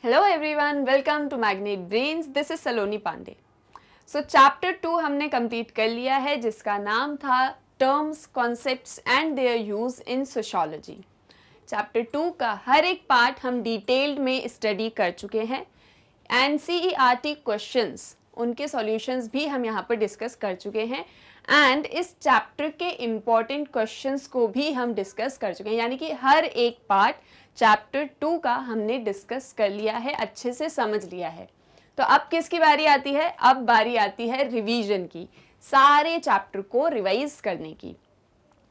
Hello everyone, welcome to Magnet Brains. This is Saloni Pandey. So chapter 2 हमने complete कर लिया है, जिसका नाम था terms, concepts and their use in sociology. Chapter 2 का हर एक पार्ट हम डिटेल्ड में स्टडी कर चुके हैं। एनसीईआरटी क्वेश्चंस, उनके सॉल्यूशंस भी हम यहाँ पर डिस्कस कर चुके हैं एंड इस चैप्टर के इम्पॉर्टेंट क्वेश्चंस को भी हम डिस्कस कर चुके हैं। यानी कि हर एक पार्ट चैप्टर 2 का हमने डिस्कस कर लिया है, अच्छे से समझ लिया है। तो अब किसकी बारी आती है? अब बारी आती है रिवीजन की, सारे चैप्टर को रिवाइज करने की।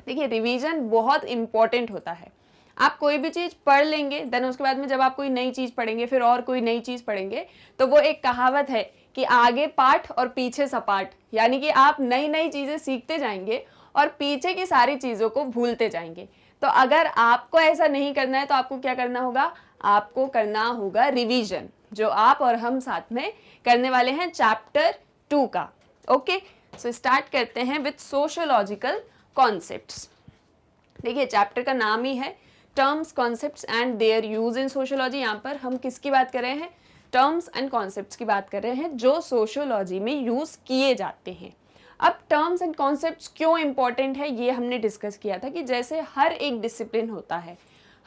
देखिए, रिवीजन बहुत इंपॉर्टेंट होता है। आप कोई भी चीज़ पढ़ लेंगे, देन उसके बाद में जब आप कोई नई चीज़ पढ़ेंगे, फिर और कोई नई चीज़ पढ़ेंगे, तो वो एक कहावत है कि आगे पाठ और पीछे सपाट। यानी कि आप नई नई चीज़ें सीखते जाएंगे और पीछे की सारी चीज़ों को भूलते जाएंगे। तो अगर आपको ऐसा नहीं करना है तो आपको क्या करना होगा? आपको करना होगा रिवीजन, जो आप और हम साथ में करने वाले हैं चैप्टर 2 का। ओके, सो स्टार्ट करते हैं विथ सोशियोलॉजिकल कॉन्सेप्ट्स। देखिए, चैप्टर का नाम ही है terms, concepts and their use in sociology. यहाँ पर हम किसकी बात कर रहे हैं? टर्म्स एंड कॉन्सेप्ट्स की बात कर रहे हैं जो सोशियोलॉजी में यूज किए जाते हैं। अब टर्म्स एंड कॉन्सेप्ट्स क्यों इंपॉर्टेंट है, ये हमने डिस्कस किया था कि जैसे हर एक डिसिप्लिन होता है,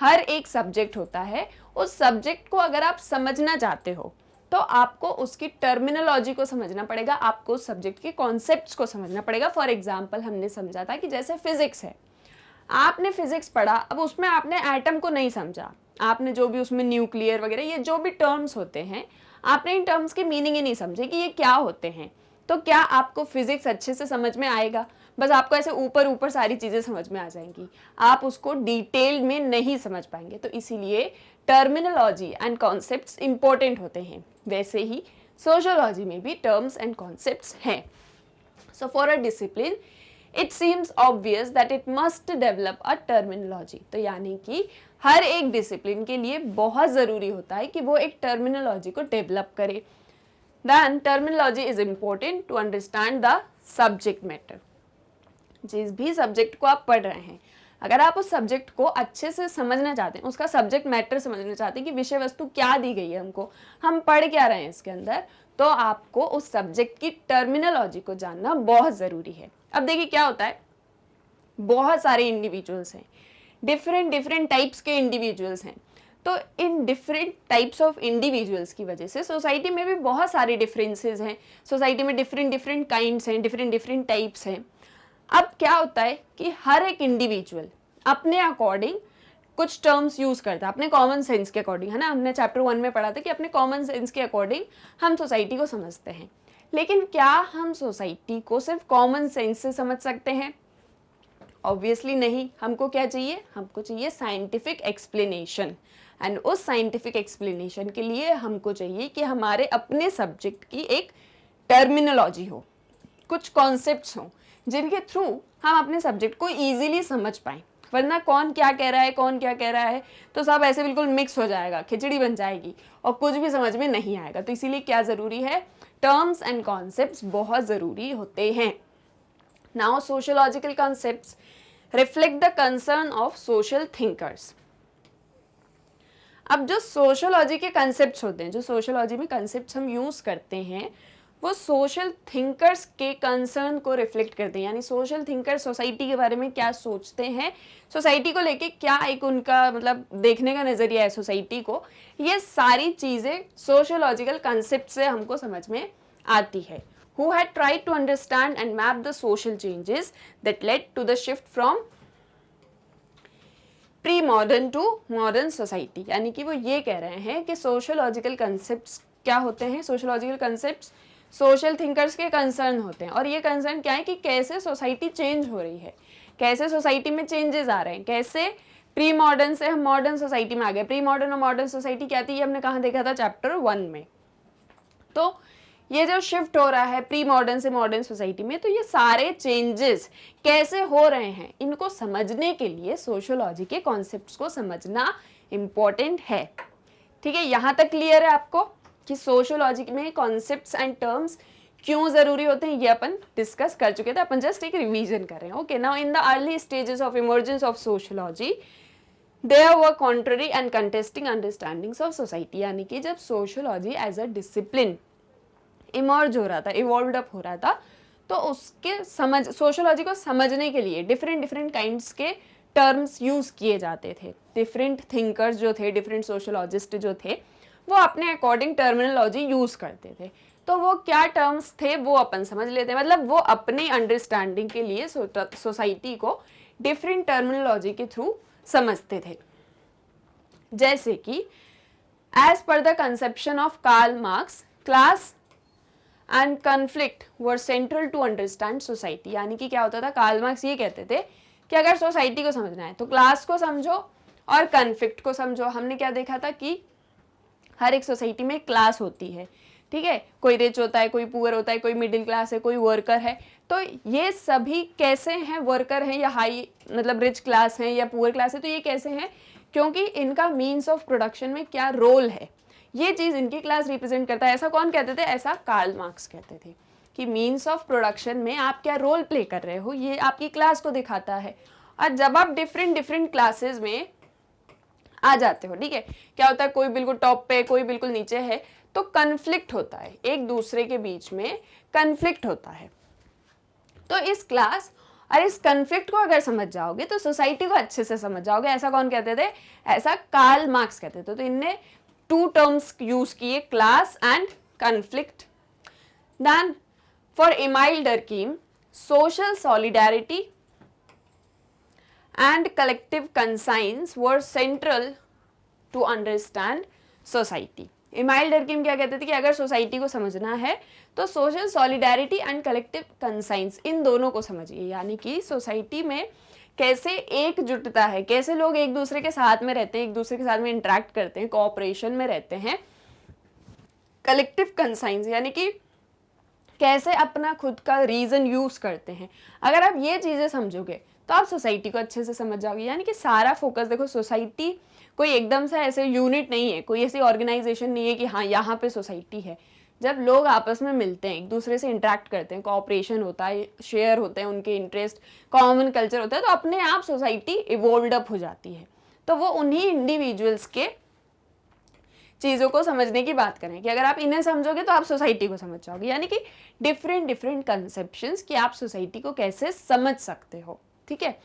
हर एक सब्जेक्ट होता है, उस सब्जेक्ट को अगर आप समझना चाहते हो तो आपको उसकी टर्मिनोलॉजी को समझना पड़ेगा, आपको उस सब्जेक्ट के कॉन्सेप्ट्स को समझना पड़ेगा। फॉर एग्जाम्पल, हमने समझा था कि जैसे फिजिक्स है, आपने फिजिक्स पढ़ा, अब उसमें आपने एटम को नहीं समझा, आपने जो भी उसमें न्यूक्लियर वगैरह ये जो भी टर्म्स होते हैं, आपने इन टर्म्स की मीनिंग ही नहीं समझे कि ये क्या होते हैं, तो क्या आपको फिजिक्स अच्छे से समझ में आएगा? बस आपको ऐसे ऊपर ऊपर सारी चीज़ें समझ में आ जाएंगी, आप उसको डिटेल में नहीं समझ पाएंगे। तो इसीलिए टर्मिनोलॉजी एंड कॉन्सेप्ट्स इंपॉर्टेंट होते हैं। वैसे ही सोशियोलॉजी में भी टर्म्स एंड कॉन्सेप्ट्स हैं। So for a discipline it seems obvious that it must develop a terminology. तो यानी कि हर एक डिसिप्लिन के लिए बहुत ज़रूरी होता है कि वो एक टर्मिनोलॉजी को डेवलप करे। Then terminology is important to understand the subject matter। जिस भी सब्जेक्ट को आप पढ़ रहे हैं, अगर आप उस सब्जेक्ट को अच्छे से समझना चाहते हैं, उसका सब्जेक्ट मैटर समझना चाहते हैं कि विषय वस्तु क्या दी गई है हमको, हम पढ़ क्या रहे हैं इसके अंदर, तो आपको उस सब्जेक्ट की टर्मिनोलॉजी को जानना बहुत ज़रूरी है। अब देखिए क्या होता है, बहुत सारे इंडिविजुअल्स हैं, डिफरेंट टाइप्स के इंडिविजुअल्स हैं। तो in different types of individuals की वजह से सोसाइटी में भी बहुत सारे डिफरेंसेस हैं। सोसाइटी में डिफरेंट काइंड्स हैं, डिफरेंट टाइप्स हैं। अब क्या होता है कि हर एक इंडिविजुअल अपने अकॉर्डिंग कुछ टर्म्स यूज करता है, अपने कॉमन सेंस के अकॉर्डिंग, है ना। हमने चैप्टर 1 में पढ़ा था कि अपने कॉमन सेंस के अकॉर्डिंग हम सोसाइटी को समझते हैं। लेकिन क्या हम सोसाइटी को सिर्फ कॉमन सेंस से समझ सकते हैं? ऑब्वियसली नहीं। हमको क्या चाहिए? हमको चाहिए साइंटिफिक एक्सप्लेनेशन। एंड उस साइंटिफिक एक्सप्लेनेशन के लिए हमको चाहिए कि हमारे अपने सब्जेक्ट की एक टर्मिनोलॉजी हो, कुछ कॉन्सेप्ट्स हों जिनके थ्रू हम अपने सब्जेक्ट को ईजिली समझ पाएँ। वरना कौन क्या कह रहा है तो सब ऐसे बिल्कुल मिक्स हो जाएगा, खिचड़ी बन जाएगी और कुछ भी समझ में नहीं आएगा। तो इसीलिए क्या ज़रूरी है? टर्म्स एंड कॉन्सेप्ट्स बहुत ज़रूरी होते हैं। Now sociological concepts reflect the concern of social thinkers. अब जो सोशियोलॉजी के कंसेप्ट्स होते हैं, जो सोशियोलॉजी में कंसेप्ट्स हम यूज़ करते हैं, वो सोशल थिंकर्स के कंसर्न को रिफ्लेक्ट करते हैं। यानी सोशल थिंकर्स सोसाइटी के बारे में क्या सोचते हैं, सोसाइटी को लेके क्या एक उनका मतलब देखने का नज़रिया है सोसाइटी को, ये सारी चीज़ें सोशियोलॉजिकल कंसेप्ट से हमको समझ में आती है। Who had tried to understand and map the social changes that led to the shift from pre modern to modern society. यानी कि वो ये कह रहे हैं कि सोशियोलॉजिकल कंसेप्ट्स क्या होते हैं? सोशियोलॉजिकल कंसेप्ट्स सोशल थिंकर्स के कंसर्न होते हैं। और ये कंसर्न क्या है कि कैसे सोसाइटी चेंज हो रही है, कैसे सोसाइटी में चेंजेस आ रहे हैं, कैसे प्री मॉडर्न से हम मॉडर्न सोसाइटी में आ गए। प्री मॉडर्न और मॉडर्न सोसाइटी क्या थी, ये हमने कहाँ देखा था? चैप्टर 1 में। तो ये जो शिफ्ट हो रहा है प्री मॉडर्न से मॉडर्न सोसाइटी में, तो ये सारे चेंजेस कैसे हो रहे हैं, इनको समझने के लिए सोशियोलॉजी के कॉन्सेप्ट्स को समझना इम्पॉर्टेंट है। ठीक है, यहाँ तक क्लियर है आपको कि सोशियोलॉजी में कॉन्सेप्ट्स एंड टर्म्स क्यों ज़रूरी होते हैं? ये अपन डिस्कस कर चुके थे, अपन जस्ट एक रिवीजन कर रहे हैं। Okay, now in the early stages of emergence of sociology there were contrary and contesting understandings of society, यानी कि जब sociology as a discipline emerge हो रहा था, इवॉल्व अप हो रहा था, तो उसके समझ सोशोलॉजी को समझने के लिए डिफरेंट डिफरेंट काइंड्स के टर्म्स यूज किए जाते थे। डिफरेंट थिंकर्स जो थे, डिफरेंट सोशोलॉजिस्ट जो थे, वो अपने अकॉर्डिंग टर्मिनोलॉजी यूज करते थे। तो वो क्या टर्म्स थे वो अपन समझ लेते हैं, मतलब वो अपनी अंडरस्टैंडिंग के लिए सोसाइटी को डिफरेंट टर्मिनोलॉजी के थ्रू समझते थे। जैसे कि as per the conception of Karl Marx, class and conflict were central to understand society, यानी कि क्या होता था, कार्ल मार्क्स ये कहते थे कि अगर सोसाइटी को समझना है तो क्लास को समझो और कन्फ्लिक्ट को समझो। हमने क्या देखा था कि हर एक सोसाइटी में क्लास होती है, ठीक है, कोई रिच होता है, कोई पुअर होता है, कोई मिडिल क्लास है, कोई वर्कर है। तो ये सभी कैसे हैं, वर्कर हैं या हाई मतलब रिच क्लास हैं या पुअर क्लास है, तो ये कैसे हैं, क्योंकि इनका मीन्स ऑफ प्रोडक्शन में क्या रोल है, ये चीज़ इनकी क्लास रिप्रेजेंट करता है। ऐसा कौन कहते थे, ऐसा कार्ल मार्क्स कहते थे कि मीन्स ऑफ प्रोडक्शन में आप क्या रोल प्ले कर रहे हो, ये आपकी क्लास को दिखाता है। और जब आप डिफरेंट डिफरेंट क्लासेस में आ जाते हो, ठीक है, क्या होता है, कोई बिल्कुल टॉप पे, कोई बिल्कुल नीचे है, तो कन्फ्लिक्ट होता है, एक दूसरे के बीच में कन्फ्लिक्ट होता है। तो इस क्लास और इस कन्फ्लिक्ट को अगर समझ जाओगे तो सोसाइटी को अच्छे से समझ जाओगे। ऐसा कौन कहते थे, ऐसा कार्ल मार्क्स कहते थे। तो इनने टू टर्म्स यूज किए, class and conflict. Then for Emile Durkheim, social solidarity and collective conscience were central to understand society. Emile Durkheim क्या कहते थे कि अगर सोसाइटी को समझना है तो social solidarity and collective conscience, इन दोनों को समझिए, यानी कि सोसाइटी में कैसे एकजुटता है, कैसे लोग एक दूसरे के साथ में रहते हैं, एक दूसरे के साथ में इंटरेक्ट करते हैं, कोऑपरेशन में रहते हैं। कलेक्टिव कंसाइंस यानी कि कैसे अपना खुद का रीजन यूज करते हैं। अगर आप ये चीजें समझोगे तो आप सोसाइटी को अच्छे से समझ जाओगे। यानी कि सारा फोकस देखो, सोसाइटी कोई एकदम से ऐसे यूनिट नहीं है, कोई ऐसी ऑर्गेनाइजेशन नहीं है कि हाँ यहाँ पे सोसाइटी है। जब लोग आपस में मिलते हैं, एक दूसरे से इंटरेक्ट करते हैं, कोऑपरेशन होता है, शेयर होते हैं उनके इंटरेस्ट, कॉमन कल्चर होता है, तो अपने आप सोसाइटी इवोल्व अप हो जाती है। तो वो उन्हीं इंडिविजुअल्स के चीज़ों को समझने की बात करें कि अगर आप इन्हें समझोगे तो आप सोसाइटी को समझ जाओगे। यानी कि डिफरेंट डिफरेंट कंसेप्शंस कि आप सोसाइटी को कैसे समझ सकते हो, ठीक है।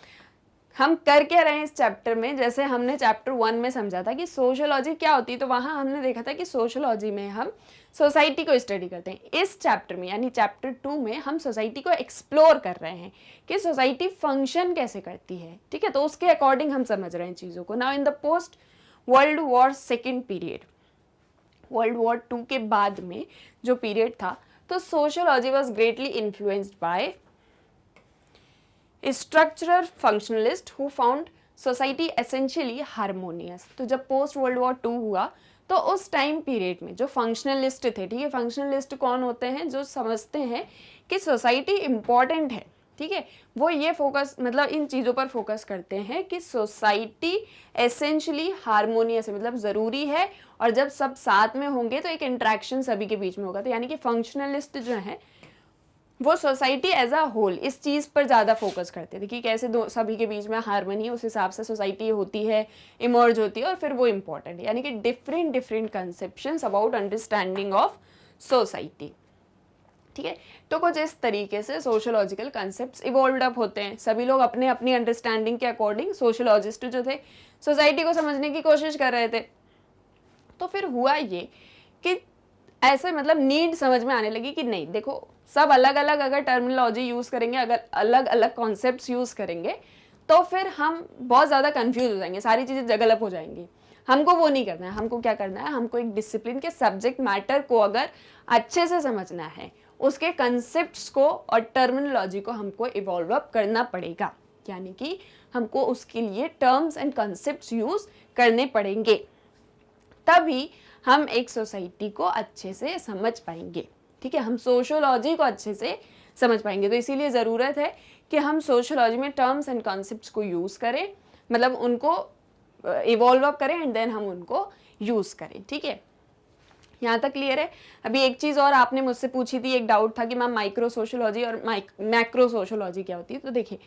हम कर क्या रहे हैं इस चैप्टर में, जैसे हमने चैप्टर 1 में समझा था कि सोशोलॉजी क्या होती है, तो वहां हमने देखा था कि सोशोलॉजी में हम सोसाइटी को स्टडी करते हैं। इस चैप्टर में यानी चैप्टर 2 में हम सोसाइटी को एक्सप्लोर कर रहे हैं कि सोसाइटी फंक्शन कैसे करती है, ठीक है। तो उसके अकॉर्डिंग हम समझ रहे हैं चीज़ों को। Now in the post world war second period, world war 2 के बाद में जो पीरियड था, तो sociology was greatly influenced by structural functionalist who found society essentially harmonious. तो जब पोस्ट वर्ल्ड वॉर 2 हुआ तो उस टाइम पीरियड में जो फंक्शनलिस्ट थे, ठीक है, फंक्शनलिस्ट कौन होते हैं, जो समझते हैं कि सोसाइटी इंपॉर्टेंट है, ठीक है, वो ये फोकस मतलब इन चीज़ों पर फोकस करते हैं कि सोसाइटी एसेंशियली हारमोनियस है, मतलब ज़रूरी है, और जब सब साथ में होंगे तो एक इंट्रैक्शन सभी के बीच में होगा। तो यानी कि फंक्शनलिस्ट जो है वो सोसाइटी एज अ होल इस चीज़ पर ज़्यादा फोकस करते थे कि कैसे दो सभी के बीच में हारमोनी, उस हिसाब से सोसाइटी होती है, इमर्ज होती है, और फिर वो इम्पॉर्टेंट है। यानी कि different different conceptions about understanding of society, ठीक है। तो कुछ इस तरीके से सोशोलॉजिकल कंसेप्ट्स इवॉल्व अप होते हैं। सभी लोग अपने अपनी अंडरस्टैंडिंग के अकॉर्डिंग, सोशोलॉजिस्ट जो थे सोसाइटी को समझने की कोशिश कर रहे थे। तो फिर हुआ ये कि ऐसे मतलब नीड समझ में आने लगी कि नहीं देखो, सब अलग अलग अगर टर्मिनोलॉजी यूज़ करेंगे, अगर अलग अलग कॉन्सेप्ट्स यूज़ करेंगे, तो फिर हम बहुत ज़्यादा कंफ्यूज हो जाएंगे, सारी चीज़ें जगलप हो जाएंगी। हमको वो नहीं करना है। हमको क्या करना है, हमको एक डिसिप्लिन के सब्जेक्ट मैटर को अगर अच्छे से समझना है, उसके कंसेप्ट्स को और टर्मिनोलॉजी को हमको इवॉल्व अप करना पड़ेगा। यानी कि हमको उसके लिए टर्म्स एंड कंसेप्ट्स यूज़ करने पड़ेंगे, तभी हम एक सोसाइटी को अच्छे से समझ पाएंगे, ठीक है, हम सोशोलॉजी को अच्छे से समझ पाएंगे। तो इसीलिए ज़रूरत है कि हम सोशोलॉजी में टर्म्स एंड कॉन्सेप्ट्स को यूज़ करें, मतलब उनको इवॉल्व अप करें एंड देन हम उनको यूज़ करें, ठीक है। यहाँ तक क्लियर है। अभी एक चीज़ और आपने मुझसे पूछी थी, एक डाउट था कि मैम माइक्रो सोशोलॉजी और मैक्रो सोशोलॉजी क्या होती है। तो देखिए,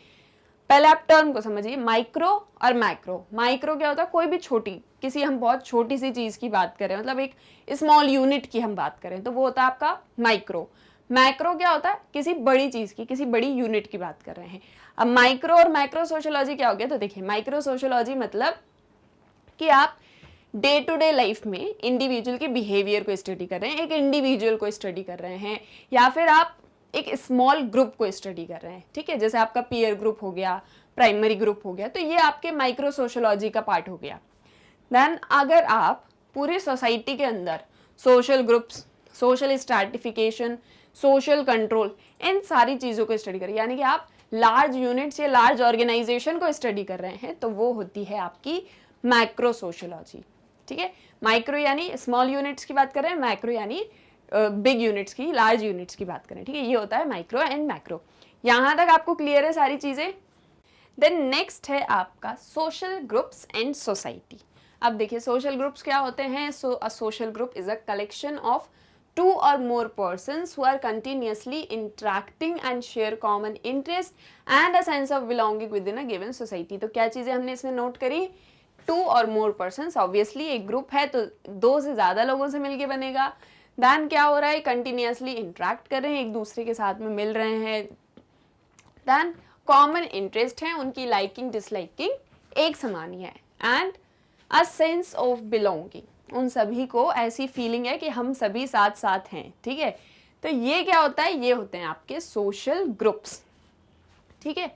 पहले आप टर्म को समझिए, माइक्रो और मैक्रो। माइक्रो क्या होता है, कोई भी छोटी, किसी हम बहुत छोटी सी चीज की बात करें, मतलब एक स्मॉल यूनिट की हम बात करें तो वो होता है आपका माइक्रो। मैक्रो क्या होता है, किसी बड़ी चीज की, किसी बड़ी यूनिट की बात कर रहे हैं। अब माइक्रो और मैक्रो सोशियोलॉजी क्या हो गया, तो देखिए माइक्रो सोशियोलॉजी मतलब कि आप डे टू डे लाइफ में इंडिविजुअल के बिहेवियर को स्टडी कर रहे हैं, एक इंडिविजुअल को स्टडी कर रहे हैं, या फिर आप एक स्मॉल ग्रुप को स्टडी कर रहे हैं, ठीक है, जैसे आपका पीयर ग्रुप हो गया, प्राइमरी ग्रुप हो गया, तो ये आपके माइक्रो सोशियोलॉजी का पार्ट हो गया। देन अगर आप पूरी सोसाइटी के अंदर social groups, social stratification, social control, इन सारी चीज़ों को स्टडी करें, यानी कि आप लार्ज यूनिट्स या लार्ज ऑर्गेनाइजेशन को स्टडी कर रहे हैं, तो वो होती है आपकी मैक्रो सोशियोलॉजी, ठीक है। माइक्रो यानी स्मॉल यूनिट्स की बात कर रहे हैं, मैक्रो यानी बिग यूनिट्स की, लार्ज यूनिट्स की बात करें, ठीक है। ये होता है माइक्रो एंड मैक्रो। यहाँ तक आपको क्लियर है सारी चीज़ें। देन नेक्स्ट है आपका सोशल ग्रुप्स एंड सोसाइटी। अब देखिए सोशल ग्रुप्स क्या होते हैं। So a social group is a collection of 2 or more persons who are continuously interacting and share common interest and a sense of belonging within a given society। तो क्या चीज़ें हमने इसमें नोट करी, 2 or more persons, obviously एक group है तो 2 से ज़्यादा लोगों से मिलके बनेगा। दैन क्या हो रहा है, कंटिन्यूसली इंटरेक्ट कर रहे हैं, एक दूसरे के साथ में मिल रहे हैं। दैन कॉमन इंटरेस्ट है, उनकी लाइकिंग डिसलाइकिंग एक समान ही है। And a sense of belonging, उन सभी को ऐसी फीलिंग है कि हम सभी साथ साथ हैं, ठीक है। तो ये क्या होता है, ये होते हैं आपके सोशल ग्रुप्स, ठीक है।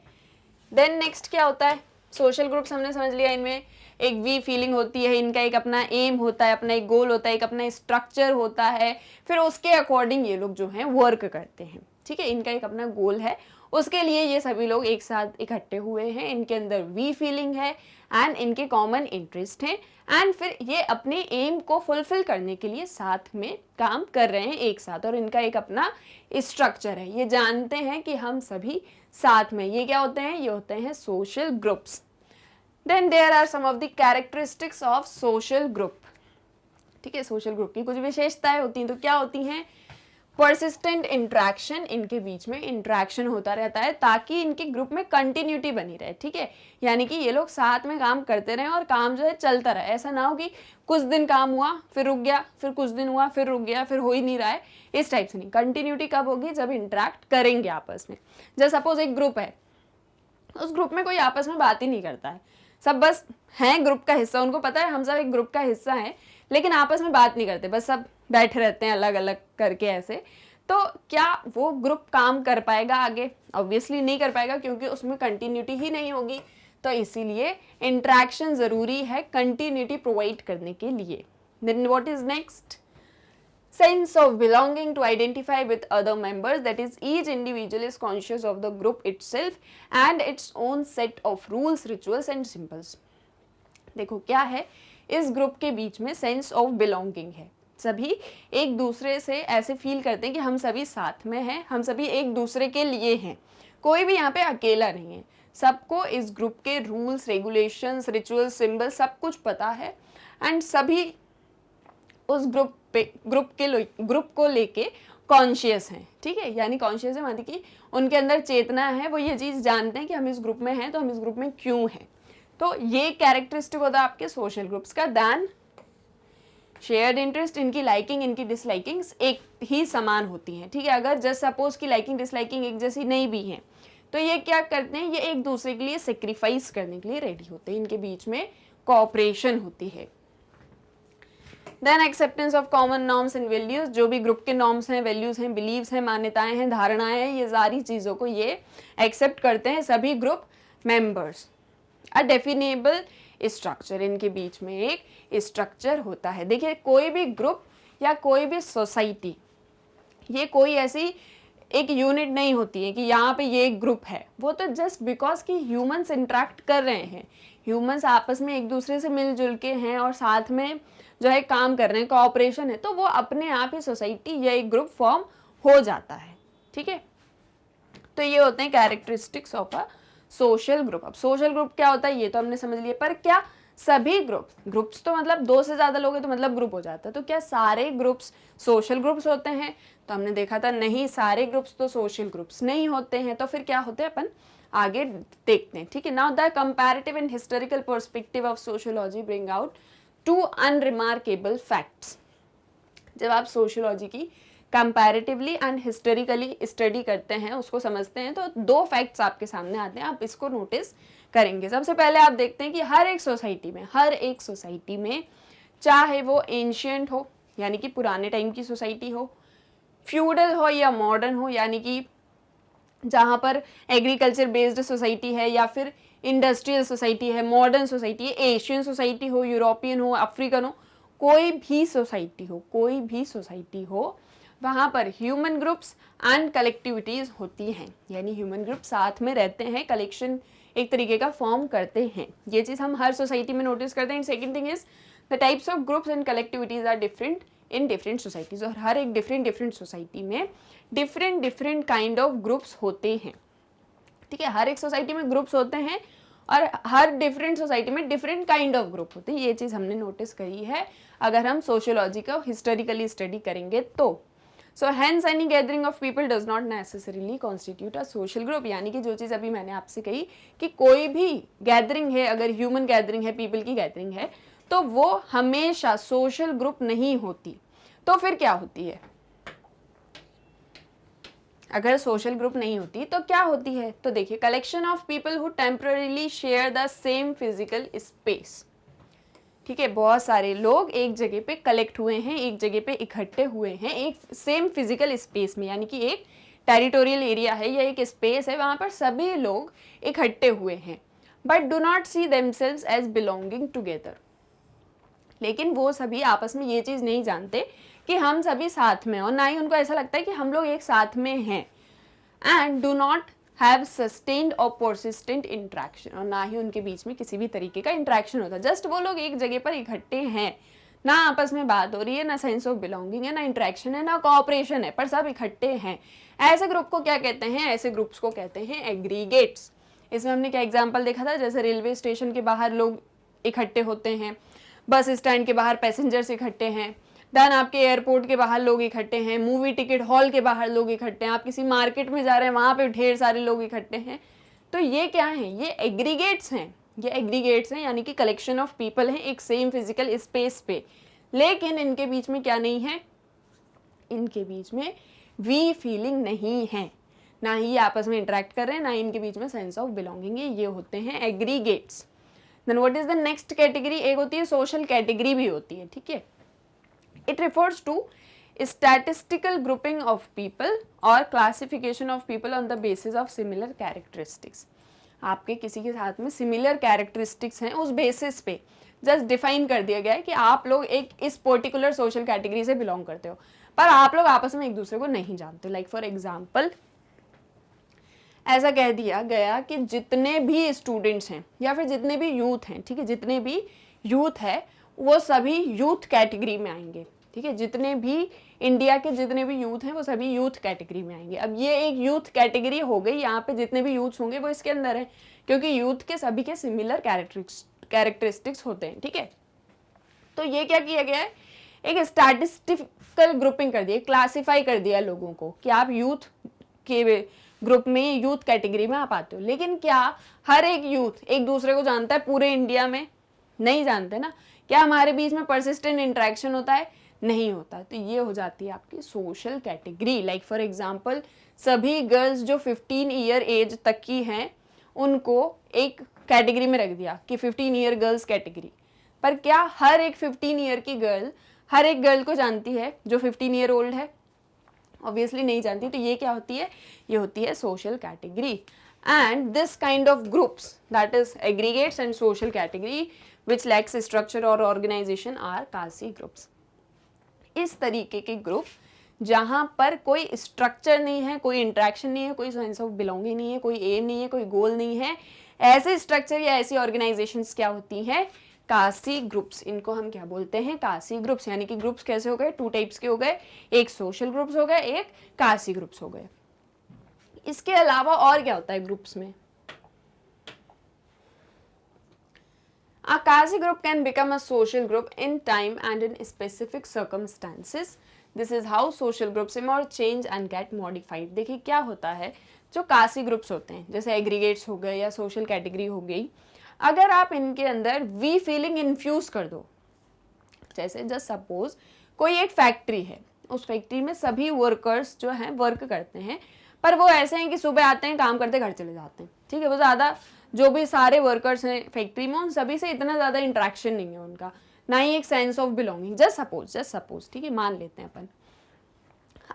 देन नेक्स्ट क्या होता है, सोशल ग्रुप्स हमने समझ लिया, इनमें एक वी फीलिंग होती है, इनका एक अपना एम होता है, अपना एक गोल होता है, एक अपना स्ट्रक्चर होता है, फिर उसके अकॉर्डिंग ये लोग जो हैं वर्क करते हैं, ठीक है। इनका एक अपना गोल है, उसके लिए ये सभी लोग एक साथ इकट्ठे हुए हैं, इनके अंदर वी फीलिंग है एंड इनके कॉमन इंटरेस्ट हैं, एंड फिर ये अपने एम को फुलफिल करने के लिए साथ में काम कर रहे हैं एक साथ, और इनका एक अपना स्ट्रक्चर है, ये जानते हैं कि हम सभी साथ में। ये क्या होते हैं, ये होते हैं social groups. Then there are some of the characteristics of social group, ठीक है। सोशल ग्रुप की कुछ विशेषताएं होती हैं, तो क्या होती हैं, परसिस्टेंट इंट्रैक्शन, इनके बीच में इंट्रैक्शन होता रहता है ताकि इनके ग्रुप में कंटिन्यूटी बनी रहे, ठीक है। यानी कि ये लोग साथ में काम करते रहें और काम जो है चलता रहे, ऐसा ना हो कि कुछ दिन काम हुआ फिर रुक गया, फिर कुछ दिन हुआ फिर रुक गया, फिर हो ही नहीं रहा है, इस टाइप से नहीं। कंटिन्यूटी कब होगी, जब इंट्रैक्ट करेंगे आपस में। जैसे सपोज एक ग्रुप है, उस ग्रुप में कोई आपस में बात ही नहीं करता है, सब बस हैं ग्रुप का हिस्सा, उनको पता है हम सब एक ग्रुप का हिस्सा हैं, लेकिन आपस में बात नहीं करते, बस सब बैठे रहते हैं अलग अलग करके ऐसे, तो क्या वो ग्रुप काम कर पाएगा आगे? ऑब्वियसली नहीं कर पाएगा, क्योंकि उसमें कंटिन्यूटी ही नहीं होगी। तो इसीलिए इंट्रैक्शन ज़रूरी है कंटिन्यूटी प्रोवाइड करने के लिए। Then what is next, sense of belonging to identify with other members, that is each individual is conscious of the group itself and its own set of rules, rituals and symbols। देखो क्या है, इस group के बीच में sense of belonging है, सभी एक दूसरे से ऐसे फील करते हैं कि हम सभी साथ में हैं, हम सभी एक दूसरे के लिए हैं, कोई भी यहाँ पे अकेला नहीं है, सबको इस ग्रुप के रूल्स, रेगुलेशंस, रिचुअल्स, सिंबल सब कुछ पता है, एंड सभी उस ग्रुप को लेके कॉन्शियस हैं, ठीक है। यानी कॉन्शियस है मानी कि उनके अंदर चेतना है, वो ये चीज़ जानते हैं कि हम इस ग्रुप में हैं तो हम इस ग्रुप में क्यों हैं। तो ये कैरेक्टरिस्टिक होता है आपके सोशल ग्रुप्स का। दैन शेयर्ड इंटरेस्ट, इनकी लाइकिंग इनकी डिसलाइकिंग्स एक ही समान होती हैं, ठीक है। अगर जस्ट सपोज की लाइकिंग डिसलाइकिंग एक जैसी नहीं भी हैं तो ये क्या करते हैं, ये एक दूसरे के लिए सेक्रीफाइस करने के लिए रेडी होते हैं, इनके बीच में कोऑपरेशन होती है। Then acceptance of common norms and values, जो भी ग्रुप के नॉर्म्स हैं, वैल्यूज हैं, बिलीव्स हैं, मान्यताएं हैं, धारणाएं हैं, ये सारी चीज़ों को ये एक्सेप्ट करते हैं सभी ग्रुप मेंबर्स। अ डेफिनेबल स्ट्रक्चर, इनके बीच में एक स्ट्रक्चर होता है। देखिए कोई भी ग्रुप या कोई भी सोसाइटी, ये कोई ऐसी एक यूनिट नहीं होती है कि यहाँ पे ये एक ग्रुप है, वो तो जस्ट बिकॉज कि ह्यूमंस इंटरेक्ट कर रहे हैं, ह्यूमंस आपस में एक दूसरे से मिलजुल के हैं और साथ में जो है काम कर रहे हैं, कोऑपरेशन है, तो वो अपने आप ही सोसाइटी या एक ग्रुप फॉर्म हो जाता है, ठीक है। तो ये होते हैं characteristics of a social group. अब सोशल ग्रुप क्या होता है ये तो हमने समझ लिया, पर क्या सभी ग्रुप्स तो मतलब 2 से ज़्यादा लोग हैं तो मतलब ग्रुप हो जाता है, तो क्या सारे ग्रुप्स सोशल ग्रुप्स होते हैं? तो हमने देखा था नहीं, सारे ग्रुप्स तो सोशल ग्रुप्स नहीं होते हैं। तो फिर क्या होते हैं, अपन आगे देखते हैं, ठीक है। Now the comparative and historical perspective of sociology bring out 2 unremarkable facts. जब आप सोशियोलॉजी की कंपैरेटिवली एंड हिस्टोरिकली स्टडी करते हैं, उसको समझते हैं, तो 2 फैक्ट्स आपके सामने आते हैं, आप इसको नोटिस करेंगे। सबसे पहले आप देखते हैं कि हर एक सोसाइटी में चाहे वो एंशियंट हो यानी कि पुराने टाइम की सोसाइटी हो, फ्यूडल हो या मॉडर्न हो यानी कि जहाँ पर एग्रीकल्चर बेस्ड सोसाइटी है या फिर इंडस्ट्रियल सोसाइटी है, मॉडर्न सोसाइटी है, एशियन सोसाइटी हो, यूरोपियन हो, अफ्रीकन हो, कोई भी सोसाइटी हो, वहाँ पर ह्यूमन ग्रुप्स एंड कलेक्टिविटीज़ होती हैं, यानी ह्यूमन ग्रुप साथ में रहते हैं, कलेक्शन एक तरीके का फॉर्म करते हैं। ये चीज़ हम हर सोसाइटी में नोटिस करते हैं। Second thing is the types of groups and collectivities are different in different societies, और हर एक डिफरेंट सोसाइटी में डिफरेंट काइंड ऑफ ग्रुप्स होते हैं, ठीक है। हर एक सोसाइटी में ग्रुप्स होते हैं और हर डिफरेंट सोसाइटी में डिफरेंट काइंड ऑफ ग्रुप होते हैं। ये चीज़ हमने नोटिस करी है अगर हम सोशियोलॉजी का हिस्टोरिकली स्टडी करेंगे तो। So hence any gathering of people does not necessarily constitute a social group, यानी कि जो चीज़ अभी मैंने आपसे कही कि कोई भी गैदरिंग है, अगर ह्यूमन गैदरिंग है, पीपल की गैदरिंग है, तो वो हमेशा सोशल ग्रुप नहीं होती। तो फिर क्या होती है? अगर सोशल ग्रुप नहीं होती तो क्या होती है? तो देखिए, collection of people who temporarily share the same physical space, ठीक है। बहुत सारे लोग एक जगह पे कलेक्ट हुए हैं, एक जगह पे इकट्ठे हुए हैं, एक सेम फिजिकल स्पेस में, यानी कि एक टेरिटोरियल एरिया है या एक स्पेस है, वहाँ पर सभी लोग इकट्ठे हुए हैं, but do not see themselves as belonging together. लेकिन वो सभी आपस में ये चीज़ नहीं जानते कि हम सभी साथ में, और ना ही उनको ऐसा लगता है कि हम लोग एक साथ में हैं, and do not have sustained और परसिस्टेंट इंट्रैक्शन, और ना ही उनके बीच में किसी भी तरीके का इंट्रैक्शन होता है। जस्ट वो लोग एक जगह पर इकट्ठे हैं, ना आपस में बात हो रही है, ना सेंस ऑफ बिलोंगिंग है, ना इंट्रैक्शन है, ना कोऑपरेशन है, पर सब इकट्ठे हैं। ऐसे ग्रुप को क्या कहते हैं? ऐसे ग्रुप्स को कहते हैं एग्रीगेट्स। इसमें हमने क्या एग्जाम्पल देखा था? जैसे रेलवे स्टेशन के बाहर लोग इकट्ठे होते हैं, बस स्टैंड के बाहर पैसेंजर्स इकट्ठे हैं, देन आपके एयरपोर्ट के बाहर लोग इकट्ठे हैं, मूवी टिकट हॉल के बाहर लोग इकट्ठे हैं, आप किसी मार्केट में जा रहे हैं वहाँ पे ढेर सारे लोग इकट्ठे हैं। तो ये क्या है? ये एग्रीगेट्स हैं, यानी कि कलेक्शन ऑफ पीपल हैं एक सेम फिजिकल स्पेस पे, लेकिन इनके बीच में क्या नहीं है? इनके बीच में वी फीलिंग नहीं है, ना ही आपस में इंटरेक्ट कर रहे हैं, ना ही इनके बीच में सेंस ऑफ बिलोंगिंग है। ये होते हैं aggregates. Then what is the next category? एक होती है सोशल कैटेगरी भी होती है, ठीक है। It refers to statistical grouping of people or classification of people on the basis of similar characteristics। आपके किसी के साथ में सिमिलर कैरेक्टरिस्टिक्स हैं, उस बेसिस पे जस्ट डिफाइन कर दिया गया है कि आप लोग एक इस पर्टिकुलर सोशल कैटेगरी से बिलोंग करते हो, पर आप लोग आपस में एक दूसरे को नहीं जानते। लाइक फॉर एग्जाम्पल, ऐसा कह दिया गया कि जितने भी स्टूडेंट्स हैं या फिर जितने भी यूथ हैं, ठीक है, जितने भी यूथ है वो सभी यूथ कैटेगरी में आएंगे, ठीक है। जितने भी इंडिया के जितने भी यूथ हैं वो सभी यूथ कैटेगरी में आएंगे। अब ये एक यूथ कैटेगरी हो गई, यहाँ पे जितने भी यूथ्स होंगे वो इसके अंदर है, क्योंकि यूथ के सभी के सिमिलर कैरेक्टरिस्टिक्स होते हैं, ठीक है। तो ये क्या किया गया है? एक स्टैटिस्टिकल ग्रुपिंग कर दिया, क्लासीफाई कर दिया लोगों को कि आप यूथ के ग्रुप में, यूथ कैटेगरी में आप आते हो। लेकिन क्या हर एक यूथ एक दूसरे को जानता है? पूरे इंडिया में नहीं जानते ना। क्या हमारे बीच में परसिस्टेंट इंटरेक्शन होता है? नहीं होता। तो ये हो जाती है आपकी social category. Like for example, सभी गर्ल्स जो 15 ईयर एज तक की हैं उनको एक कैटेगरी में रख दिया कि 15 ईयर गर्ल्स कैटेगरी। पर क्या हर एक 15 ईयर की गर्ल हर एक गर्ल को जानती है जो 15 ईयर ओल्ड है? ऑब्वियसली नहीं जानती। तो ये क्या होती है? ये होती है social category. And this kind of groups, that is aggregates and social category which lax structure और ऑर्गेनाइजेशन, आर कासी ग्रुप्स। इस तरीके के ग्रुप जहाँ पर कोई स्ट्रक्चर नहीं है, कोई इंट्रैक्शन नहीं है, कोई सेंस ऑफ बिलोंगिंग नहीं है, कोई एम नहीं है, कोई गोल नहीं है, ऐसे स्ट्रक्चर या ऐसी ऑर्गेनाइजेशंस क्या होती हैं? कासी ग्रुप्स। इनको हम क्या बोलते हैं? कासी ग्रुप्स। यानी कि ग्रुप्स कैसे हो गए? 2 टाइप्स के हो गए, एक सोशल ग्रुप्स हो गए, एक कासी ग्रुप्स हो गए। इसके अलावा और क्या होता है ग्रुप्स में? A Kasi group can become a social group in time and in specific circumstances. This is how social groups emerge, change and get modified. देखिए क्या होता है, जो कासी ग्रुप्स होते हैं, जैसे एग्रीगेट्स हो गए या सोशल कैटेगरी हो गई, अगर आप इनके अंदर वी फीलिंग इन्फ्यूज कर दो, जैसे जस्ट सपोज कोई एक फैक्ट्री है, उस फैक्ट्री में सभी वर्कर्स जो हैं वर्क करते हैं, पर वो ऐसे हैं कि सुबह आते हैं, काम करते घर चले जाते हैं, ठीक है। वो ज़्यादा जो भी सारे वर्कर्स हैं फैक्ट्री में, उन सभी से इतना ज़्यादा इंटरेक्शन नहीं है उनका, ना ही एक sense of belonging. Just suppose, ठीक है, मान लेते हैं अपन।